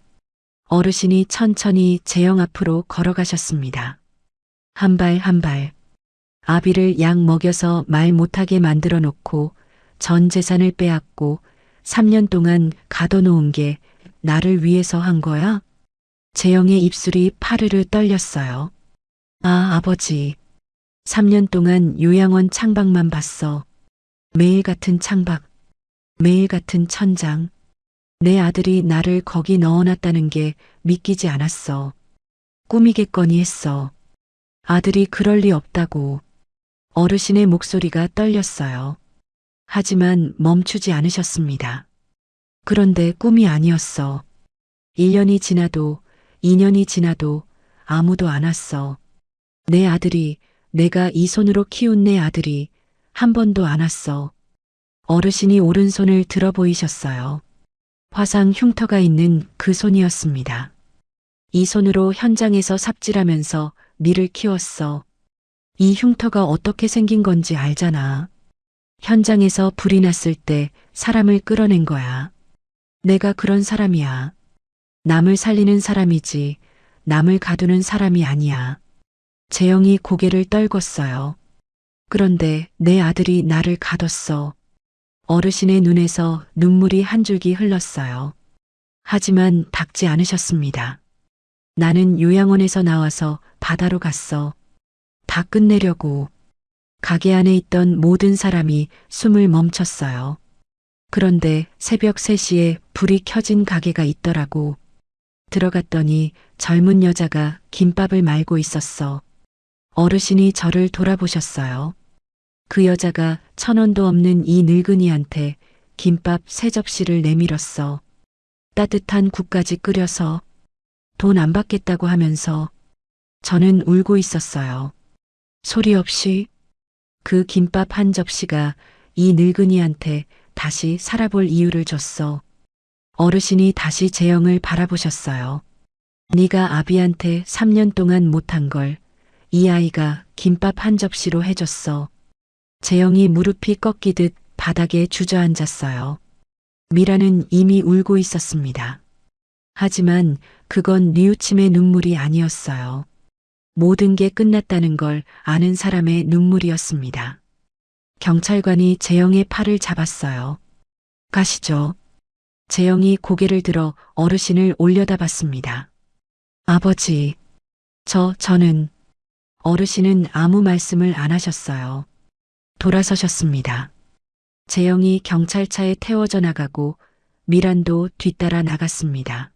어르신이 천천히 재영 앞으로 걸어가셨습니다. 한 발 한 발. 아비를 약 먹여서 말 못하게 만들어 놓고 전 재산을 빼앗고 3년 동안 가둬놓은 게 나를 위해서 한 거야? 재영의 입술이 파르르 떨렸어요. 아, 아버지. 3년 동안 요양원 창밖만 봤어. 매일 같은 창밖, 매일 같은 천장. 내 아들이 나를 거기 넣어놨다는 게 믿기지 않았어. 꿈이겠거니 했어. 아들이 그럴 리 없다고. 어르신의 목소리가 떨렸어요. 하지만 멈추지 않으셨습니다. 그런데 꿈이 아니었어. 1년이 지나도 2년이 지나도 아무도 안 왔어. 내 아들이, 내가 이 손으로 키운 내 아들이 한 번도 안 왔어. 어르신이 오른손을 들어 보이셨어요. 화상 흉터가 있는 그 손이었습니다. 이 손으로 현장에서 삽질하면서 니를 키웠어. 이 흉터가 어떻게 생긴 건지 알잖아. 현장에서 불이 났을 때 사람을 끌어낸 거야. 내가 그런 사람이야. 남을 살리는 사람이지 남을 가두는 사람이 아니야. 재영이 고개를 떨궜어요. 그런데 내 아들이 나를 가뒀어. 어르신의 눈에서 눈물이 한 줄기 흘렀어요. 하지만 닦지 않으셨습니다. 나는 요양원에서 나와서 바다로 갔어. 다 끝내려고. 가게 안에 있던 모든 사람이 숨을 멈췄어요. 그런데 새벽 3시에 불이 켜진 가게가 있더라고. 들어갔더니 젊은 여자가 김밥을 말고 있었어. 어르신이 저를 돌아보셨어요. 그 여자가 1,000원도 없는 이 늙은이한테 김밥 3접시를 내밀었어. 따뜻한 국까지 끓여서 돈 안 받겠다고 하면서. 저는 울고 있었어요. 소리 없이. 그 김밥 한 접시가 이 늙은이한테 다시 살아볼 이유를 줬어. 어르신이 다시 재영을 바라보셨어요. 네가 아비한테 3년 동안 못한 걸 이 아이가 김밥 한 접시로 해줬어. 재영이 무릎이 꺾이듯 바닥에 주저앉았어요. 미라는 이미 울고 있었습니다. 하지만 그건 뉘우침의 눈물이 아니었어요. 모든 게 끝났다는 걸 아는 사람의 눈물이었습니다. 경찰관이 재영의 팔을 잡았어요. 가시죠. 재영이 고개를 들어 어르신을 올려다봤습니다. 아버지, 저는. 어르신은 아무 말씀을 안 하셨어요. 돌아서셨습니다. 재영이 경찰차에 태워져 나가고 미란도 뒤따라 나갔습니다.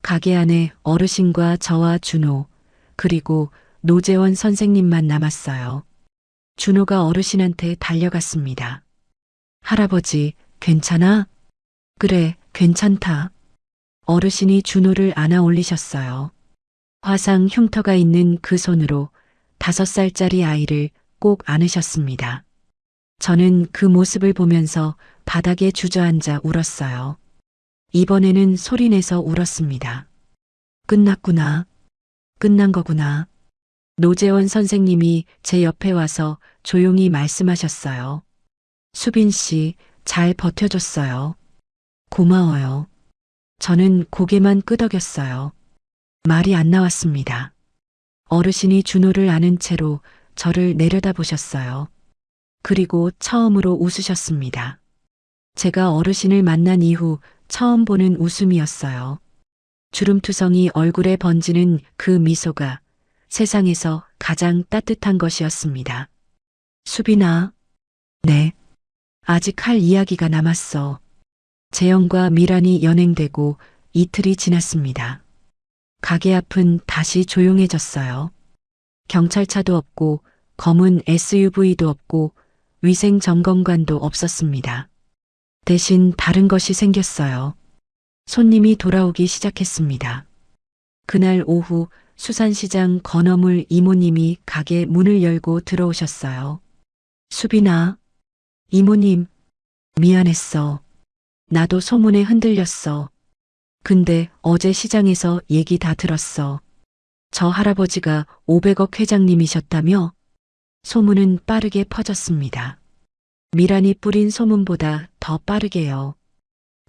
가게 안에 어르신과 저와 준호, 그리고 노재원 선생님만 남았어요. 준호가 어르신한테 달려갔습니다. 할아버지, 괜찮아? 그래, 괜찮다. 어르신이 준호를 안아 올리셨어요. 화상 흉터가 있는 그 손으로 5살짜리 아이를 꼭 안으셨습니다. 저는 그 모습을 보면서 바닥에 주저앉아 울었어요. 이번에는 소리내서 울었습니다. 끝났구나. 끝난 거구나. 노재원 선생님이 제 옆에 와서 조용히 말씀하셨어요. 수빈 씨, 잘 버텨줬어요. 고마워요. 저는 고개만 끄덕였어요. 말이 안 나왔습니다. 어르신이 준호를 안은 채로 저를 내려다보셨어요. 그리고 처음으로 웃으셨습니다. 제가 어르신을 만난 이후 처음 보는 웃음이었어요. 주름투성이 얼굴에 번지는 그 미소가 세상에서 가장 따뜻한 것이었습니다. 수빈아. 네. 아직 할 이야기가 남았어. 재영과 미란이 연행되고 이틀이 지났습니다. 가게 앞은 다시 조용해졌어요. 경찰차도 없고 검은 SUV도 없고 위생점검관도 없었습니다. 대신 다른 것이 생겼어요. 손님이 돌아오기 시작했습니다. 그날 오후 수산시장 건어물 이모님이 가게 문을 열고 들어오셨어요. 수빈아, 이모님, 미안했어. 나도 소문에 흔들렸어. 근데 어제 시장에서 얘기 다 들었어. 저 할아버지가 500억 회장님이셨다며? 소문은 빠르게 퍼졌습니다. 미란이 뿌린 소문보다 더 빠르게요.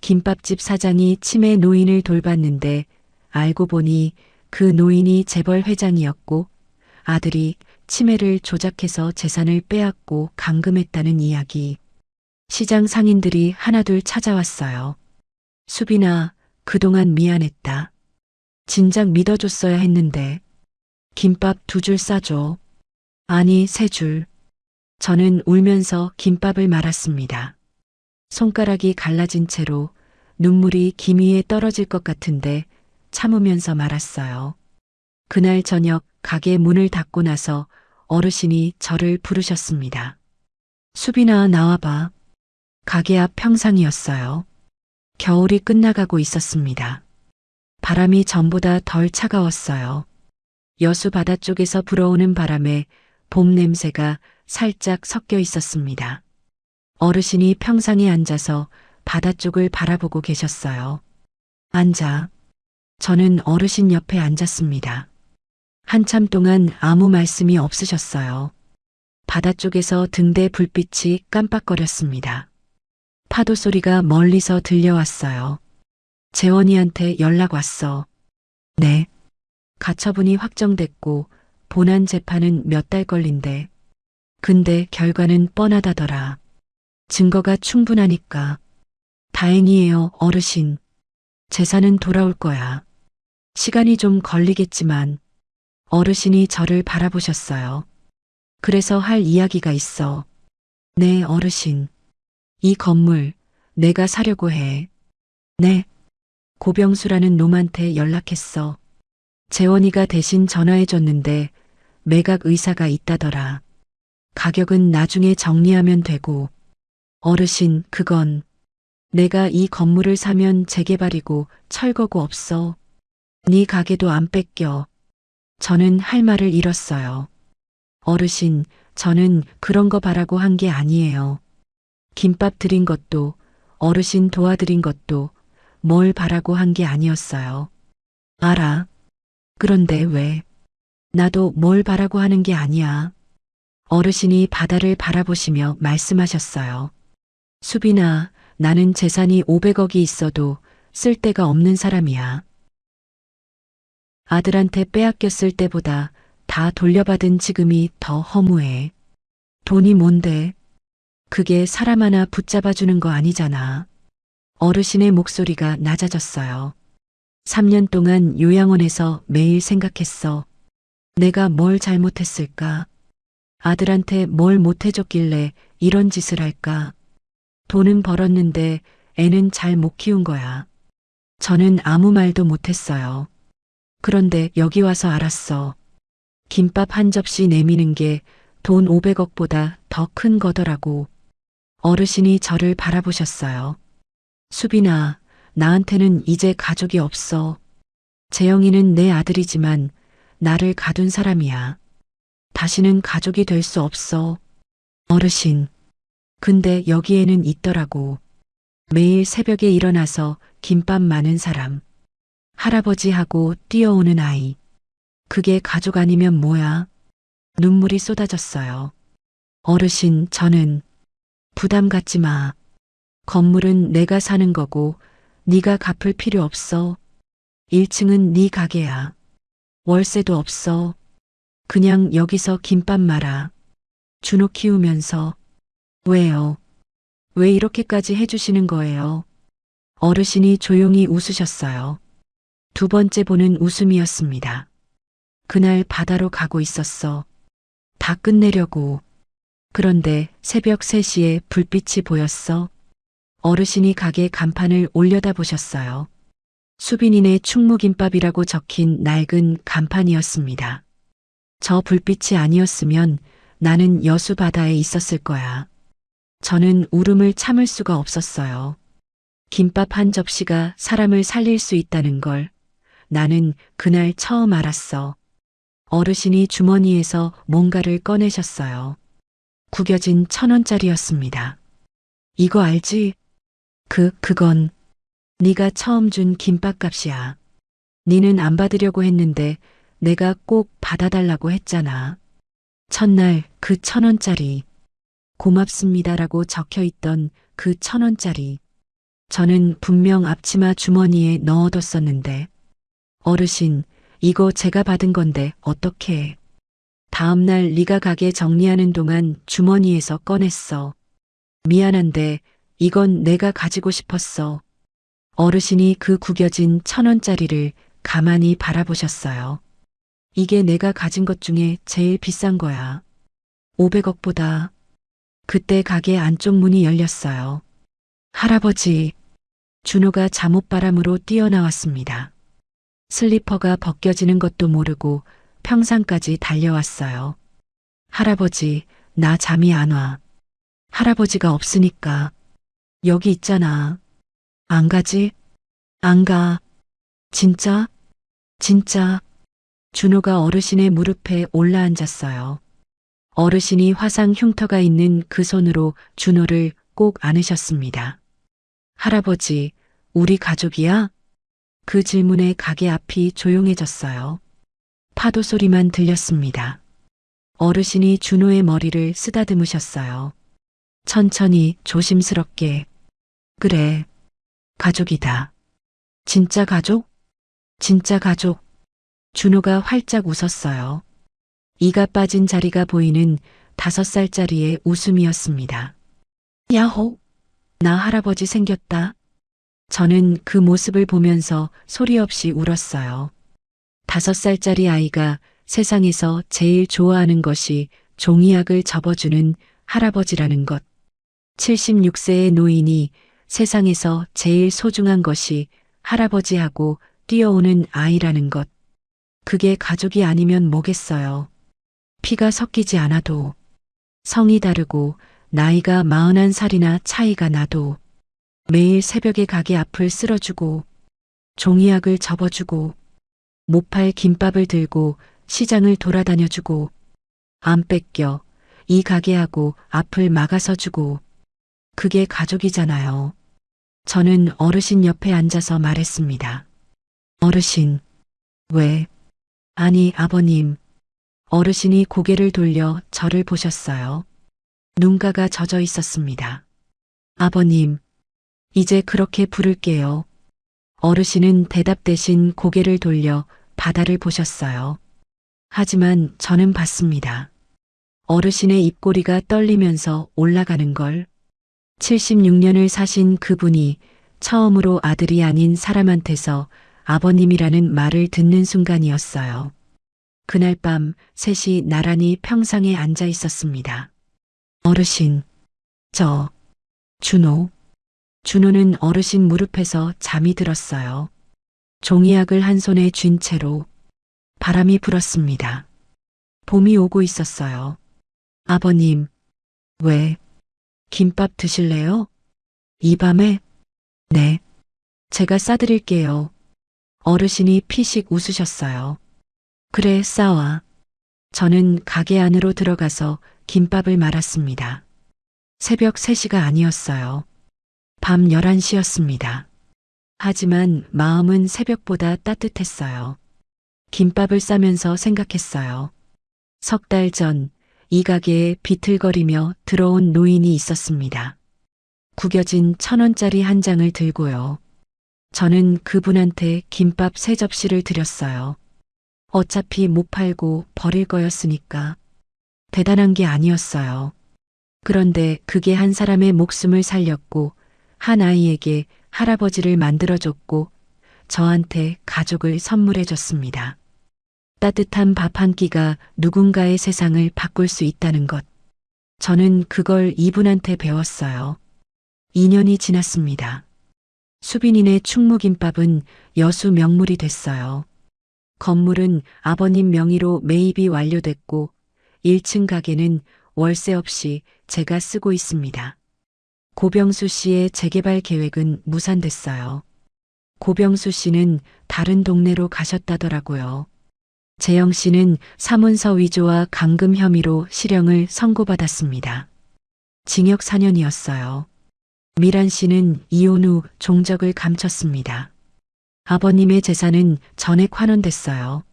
김밥집 사장이 치매 노인을 돌봤는데 알고 보니 그 노인이 재벌 회장이었고 아들이 치매를 조작해서 재산을 빼앗고 감금했다는 이야기. 시장 상인들이 하나둘 찾아왔어요. 수빈아, 그동안 미안했다. 진작 믿어줬어야 했는데. 김밥 2줄 싸줘. 아니, 3줄. 저는 울면서 김밥을 말았습니다. 손가락이 갈라진 채로 눈물이 기미에 떨어질 것 같은데 참으면서 말았어요. 그날 저녁 가게 문을 닫고 나서 어르신이 저를 부르셨습니다. 수빈아, 나와봐. 가게 앞 평상이었어요. 겨울이 끝나가고 있었습니다. 바람이 전보다 덜 차가웠어요. 여수 바다 쪽에서 불어오는 바람에 봄 냄새가 살짝 섞여 있었습니다. 어르신이 평상에 앉아서 바다 쪽을 바라보고 계셨어요. 앉아. 저는 어르신 옆에 앉았습니다. 한참 동안 아무 말씀이 없으셨어요. 바다 쪽에서 등대 불빛이 깜빡거렸습니다. 파도 소리가 멀리서 들려왔어요. 재원이한테 연락 왔어. 네. 가처분이 확정됐고 본안 재판은 몇 달 걸린대. 근데 결과는 뻔하다더라. 증거가 충분하니까. 다행이에요, 어르신. 재산은 돌아올 거야. 시간이 좀 걸리겠지만. 어르신이 저를 바라보셨어요. 그래서 할 이야기가 있어. 네, 어르신. 이 건물 내가 사려고 해. 네. 고병수라는 놈한테 연락했어. 재원이가 대신 전화해줬는데 매각 의사가 있다더라. 가격은 나중에 정리하면 되고. 어르신, 그건 내가 이 건물을 사면 재개발이고 철거고 없어. 네 가게도 안 뺏겨. 저는 할 말을 잃었어요. 어르신, 저는 그런 거 바라고 한 게 아니에요. 김밥 드린 것도 어르신 도와드린 것도 뭘 바라고 한 게 아니었어요. 알아. 그런데 왜? 나도 뭘 바라고 하는 게 아니야. 어르신이 바다를 바라보시며 말씀하셨어요. 수빈아, 나는 재산이 500억이 있어도 쓸 데가 없는 사람이야. 아들한테 빼앗겼을 때보다 다 돌려받은 지금이 더 허무해. 돈이 뭔데? 그게 사람 하나 붙잡아주는 거 아니잖아. 어르신의 목소리가 낮아졌어요. 3년 동안 요양원에서 매일 생각했어. 내가 뭘 잘못했을까? 아들한테 뭘 못해줬길래 이런 짓을 할까? 돈은 벌었는데 애는 잘 못 키운 거야. 저는 아무 말도 못했어요. 그런데 여기 와서 알았어. 김밥 한 접시 내미는 게 돈 500억보다 더 큰 거더라고. 어르신이 저를 바라보셨어요. 수빈아, 나한테는 이제 가족이 없어. 재영이는 내 아들이지만 나를 가둔 사람이야. 다시는 가족이 될 수 없어. 어르신. 근데 여기에는 있더라고. 매일 새벽에 일어나서 김밥 많은 사람. 할아버지하고 뛰어오는 아이. 그게 가족 아니면 뭐야? 눈물이 쏟아졌어요. 어르신, 저는 부담 갖지 마. 건물은 내가 사는 거고 네가 갚을 필요 없어. 1층은 네 가게야. 월세도 없어. 그냥 여기서 김밥 말아. 준호 키우면서. 왜요? 왜 이렇게까지 해주시는 거예요? 어르신이 조용히 웃으셨어요. 2번째 보는 웃음이었습니다. 그날 바다로 가고 있었어. 다 끝내려고. 그런데 새벽 3시에 불빛이 보였어. 어르신이 가게 간판을 올려다보셨어요. 수빈이네 충무김밥이라고 적힌 낡은 간판이었습니다. 저 불빛이 아니었으면 나는 여수 바다에 있었을 거야. 저는 울음을 참을 수가 없었어요. 김밥 한 접시가 사람을 살릴 수 있다는 걸 나는 그날 처음 알았어. 어르신이 주머니에서 뭔가를 꺼내셨어요. 구겨진 1,000원짜리였습니다. 이거 알지? 그건 네가 처음 준 김밥값이야. 니는 안 받으려고 했는데 내가 꼭 받아달라고 했잖아. 첫날 그 1,000원짜리. 고맙습니다라고 적혀 있던 그 1,000원짜리. 저는 분명 앞치마 주머니에 넣어뒀었는데, 어르신, 이거 제가 받은 건데 어떡해. 다음날 네가 가게 정리하는 동안 주머니에서 꺼냈어. 미안한데 이건 내가 가지고 싶었어. 어르신이 그 구겨진 1,000원짜리를 가만히 바라보셨어요. 이게 내가 가진 것 중에 제일 비싼 거야. 500억보다. 그때 가게 안쪽 문이 열렸어요. 할아버지, 준호가 잠옷바람으로 뛰어나왔습니다. 슬리퍼가 벗겨지는 것도 모르고 평상까지 달려왔어요. 할아버지, 나 잠이 안 와. 할아버지가 없으니까. 여기 있잖아. 안 가지? 안 가. 진짜? 진짜. 준호가 어르신의 무릎에 올라앉았어요. 어르신이 화상 흉터가 있는 그 손으로 준호를 꼭 안으셨습니다. 할아버지, 우리 가족이야? 그 질문에 가게 앞이 조용해졌어요. 파도 소리만 들렸습니다. 어르신이 준호의 머리를 쓰다듬으셨어요. 천천히 조심스럽게. 그래, 가족이다. 진짜 가족? 진짜 가족. 준호가 활짝 웃었어요. 이가 빠진 자리가 보이는 5살짜리의 웃음이었습니다. 야호! 나 할아버지 생겼다. 저는 그 모습을 보면서 소리 없이 울었어요. 5살짜리 아이가 세상에서 제일 좋아하는 것이 종이약을 접어주는 할아버지라는 것. 76세의 노인이 세상에서 제일 소중한 것이 할아버지하고 뛰어오는 아이라는 것. 그게 가족이 아니면 뭐겠어요. 피가 섞이지 않아도, 성이 다르고 나이가 41살이나 차이가 나도, 매일 새벽에 가게 앞을 쓸어주고, 종이약을 접어주고, 못 팔 김밥을 들고 시장을 돌아다녀주고, 안 뺏겨 이 가게하고 앞을 막아서주고, 그게 가족이잖아요. 저는 어르신 옆에 앉아서 말했습니다. 어르신, 왜? 아니, 아버님. 어르신이 고개를 돌려 저를 보셨어요. 눈가가 젖어 있었습니다. 아버님, 이제 그렇게 부를게요. 어르신은 대답 대신 고개를 돌려 바다를 보셨어요. 하지만 저는 봤습니다. 어르신의 입꼬리가 떨리면서 올라가는 걸. 76년을 사신 그분이 처음으로 아들이 아닌 사람한테서 아버님이라는 말을 듣는 순간이었어요. 그날 밤 셋이 나란히 평상에 앉아 있었습니다. 어르신, 준호. 준호는 어르신 무릎에서 잠이 들었어요. 종이약을 한 손에 쥔 채로. 바람이 불었습니다. 봄이 오고 있었어요. 아버님, 왜? 김밥 드실래요? 이 밤에? 네. 제가 싸드릴게요. 어르신이 피식 웃으셨어요. 그래, 싸와. 저는 가게 안으로 들어가서 김밥을 말았습니다. 새벽 3시가 아니었어요. 밤 11시였습니다. 하지만 마음은 새벽보다 따뜻했어요. 김밥을 싸면서 생각했어요. 3달 전 이 가게에 비틀거리며 들어온 노인이 있었습니다. 구겨진 1,000원짜리 한 장을 들고요. 저는 그분한테 김밥 3접시를 드렸어요. 어차피 못 팔고 버릴 거였으니까. 대단한 게 아니었어요. 그런데 그게 한 사람의 목숨을 살렸고 한 아이에게 할아버지를 만들어줬고 저한테 가족을 선물해줬습니다. 따뜻한 밥 한 끼가 누군가의 세상을 바꿀 수 있다는 것. 저는 그걸 이분한테 배웠어요. 2년이 지났습니다. 수빈이네 충무김밥은 여수 명물이 됐어요. 건물은 아버님 명의로 매입이 완료됐고 1층 가게는 월세 없이 제가 쓰고 있습니다. 고병수 씨의 재개발 계획은 무산됐어요. 고병수 씨는 다른 동네로 가셨다더라고요. 재영 씨는 사문서 위조와 감금 혐의로 실형을 선고받았습니다. 징역 4년이었어요. 미란 씨는 이혼 후 종적을 감췄습니다. 아버님의 재산은 전액 환원됐어요.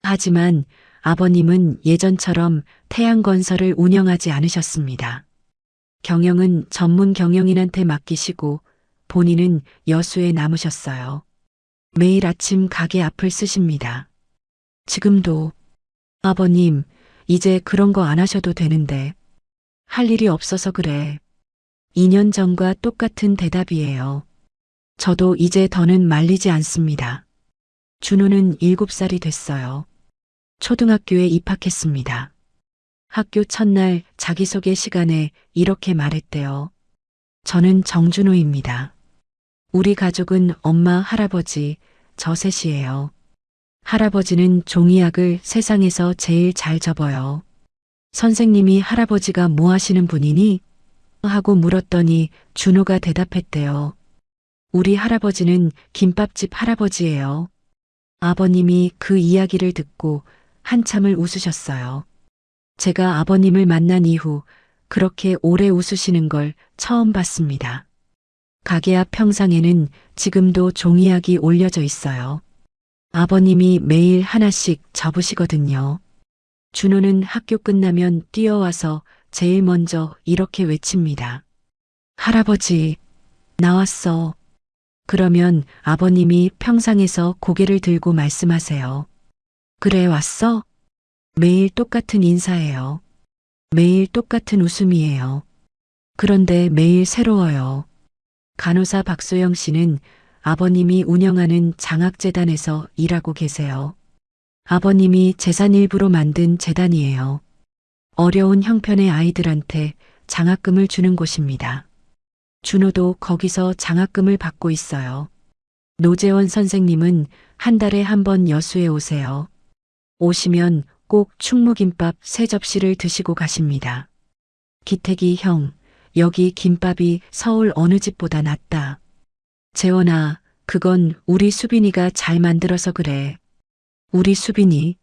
하지만 아버님은 예전처럼 태양건설을 운영하지 않으셨습니다. 경영은 전문 경영인한테 맡기시고 본인은 여수에 남으셨어요. 매일 아침 가게 앞을 쓰십니다. 지금도 아버님, 이제 그런 거 안 하셔도 되는데 할 일이 없어서 그래. 2년 전과 똑같은 대답이에요. 저도 이제 더는 말리지 않습니다. 준호는 7살이 됐어요. 초등학교에 입학했습니다. 학교 첫날 자기소개 시간에 이렇게 말했대요. 저는 정준호입니다. 우리 가족은 엄마, 할아버지, 저 셋이에요. 할아버지는 종이약을 세상에서 제일 잘 접어요. 선생님이 할아버지가 뭐 하시는 분이니? 하고 물었더니 준호가 대답했대요. 우리 할아버지는 김밥집 할아버지예요. 아버님이 그 이야기를 듣고 한참을 웃으셨어요. 제가 아버님을 만난 이후 그렇게 오래 웃으시는 걸 처음 봤습니다. 가게 앞 평상에는 지금도 종이약이 올려져 있어요. 아버님이 매일 하나씩 접으시거든요. 준호는 학교 끝나면 뛰어와서 제일 먼저 이렇게 외칩니다. 할아버지, 나왔어. 그러면 아버님이 평상에서 고개를 들고 말씀하세요. 그래, 왔어? 매일 똑같은 인사예요. 매일 똑같은 웃음이에요. 그런데 매일 새로워요. 간호사 박소영 씨는 아버님이 운영하는 장학재단에서 일하고 계세요. 아버님이 재산 일부로 만든 재단이에요. 어려운 형편의 아이들한테 장학금을 주는 곳입니다. 준호도 거기서 장학금을 받고 있어요. 노재원 선생님은 한 달에 한 번 여수에 오세요. 오시면 꼭 충무김밥 3접시를 드시고 가십니다. 기택이 형, 여기 김밥이 서울 어느 집보다 낫다. 재원아, 그건 우리 수빈이가 잘 만들어서 그래. 우리 수빈이.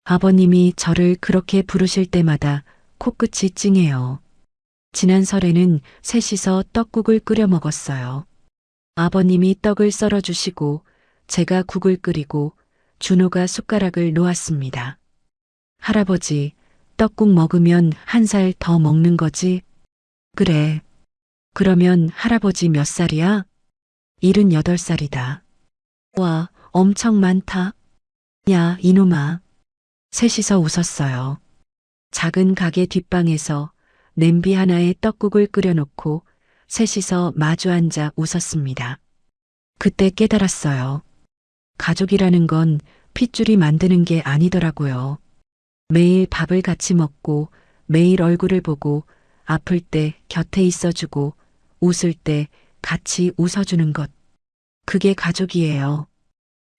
아버님이 저를 그렇게 부르실 때마다 코끝이 찡해요. 지난 설에는 셋이서 떡국을 끓여 먹었어요. 아버님이 떡을 썰어주시고 제가 국을 끓이고 준호가 숟가락을 놓았습니다. 할아버지, 떡국 먹으면 1살 더 먹는 거지? 그래. 그러면 할아버지 몇 살이야? 78살이다. 와, 엄청 많다. 야, 이놈아. 셋이서 웃었어요. 작은 가게 뒷방에서 냄비 하나에 떡국을 끓여놓고 셋이서 마주 앉아 웃었습니다. 그때 깨달았어요. 가족이라는 건 핏줄이 만드는 게 아니더라고요. 매일 밥을 같이 먹고 매일 얼굴을 보고 아플 때 곁에 있어주고 웃을 때 같이 웃어주는 것. 그게 가족이에요.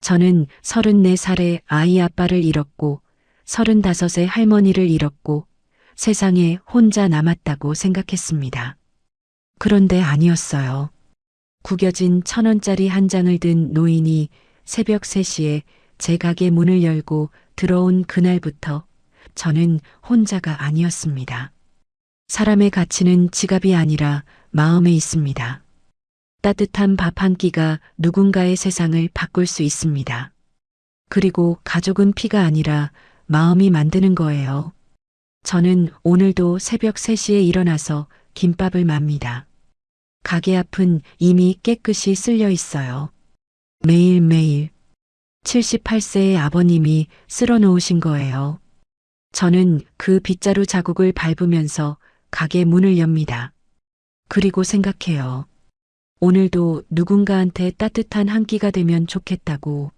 저는 34살에 아이 아빠를 잃었고 35세 할머니를 잃었고 세상에 혼자 남았다고 생각했습니다. 그런데 아니었어요. 구겨진 1,000원짜리 한 장을 든 노인이 새벽 3시에 제 가게 문을 열고 들어온 그날부터 저는 혼자가 아니었습니다. 사람의 가치는 지갑이 아니라 마음에 있습니다. 따뜻한 밥 한 끼가 누군가의 세상을 바꿀 수 있습니다. 그리고 가족은 피가 아니라 마음이 만드는 거예요. 저는 오늘도 새벽 3시에 일어나서 김밥을 맙니다. 가게 앞은 이미 깨끗이 쓸려 있어요. 매일매일 78세의 아버님이 쓸어 놓으신 거예요. 저는 그 빗자루 자국을 밟으면서 가게 문을 엽니다. 그리고 생각해요. 오늘도 누군가한테 따뜻한 한 끼가 되면 좋겠다고.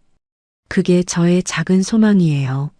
그게 저의 작은 소망이에요.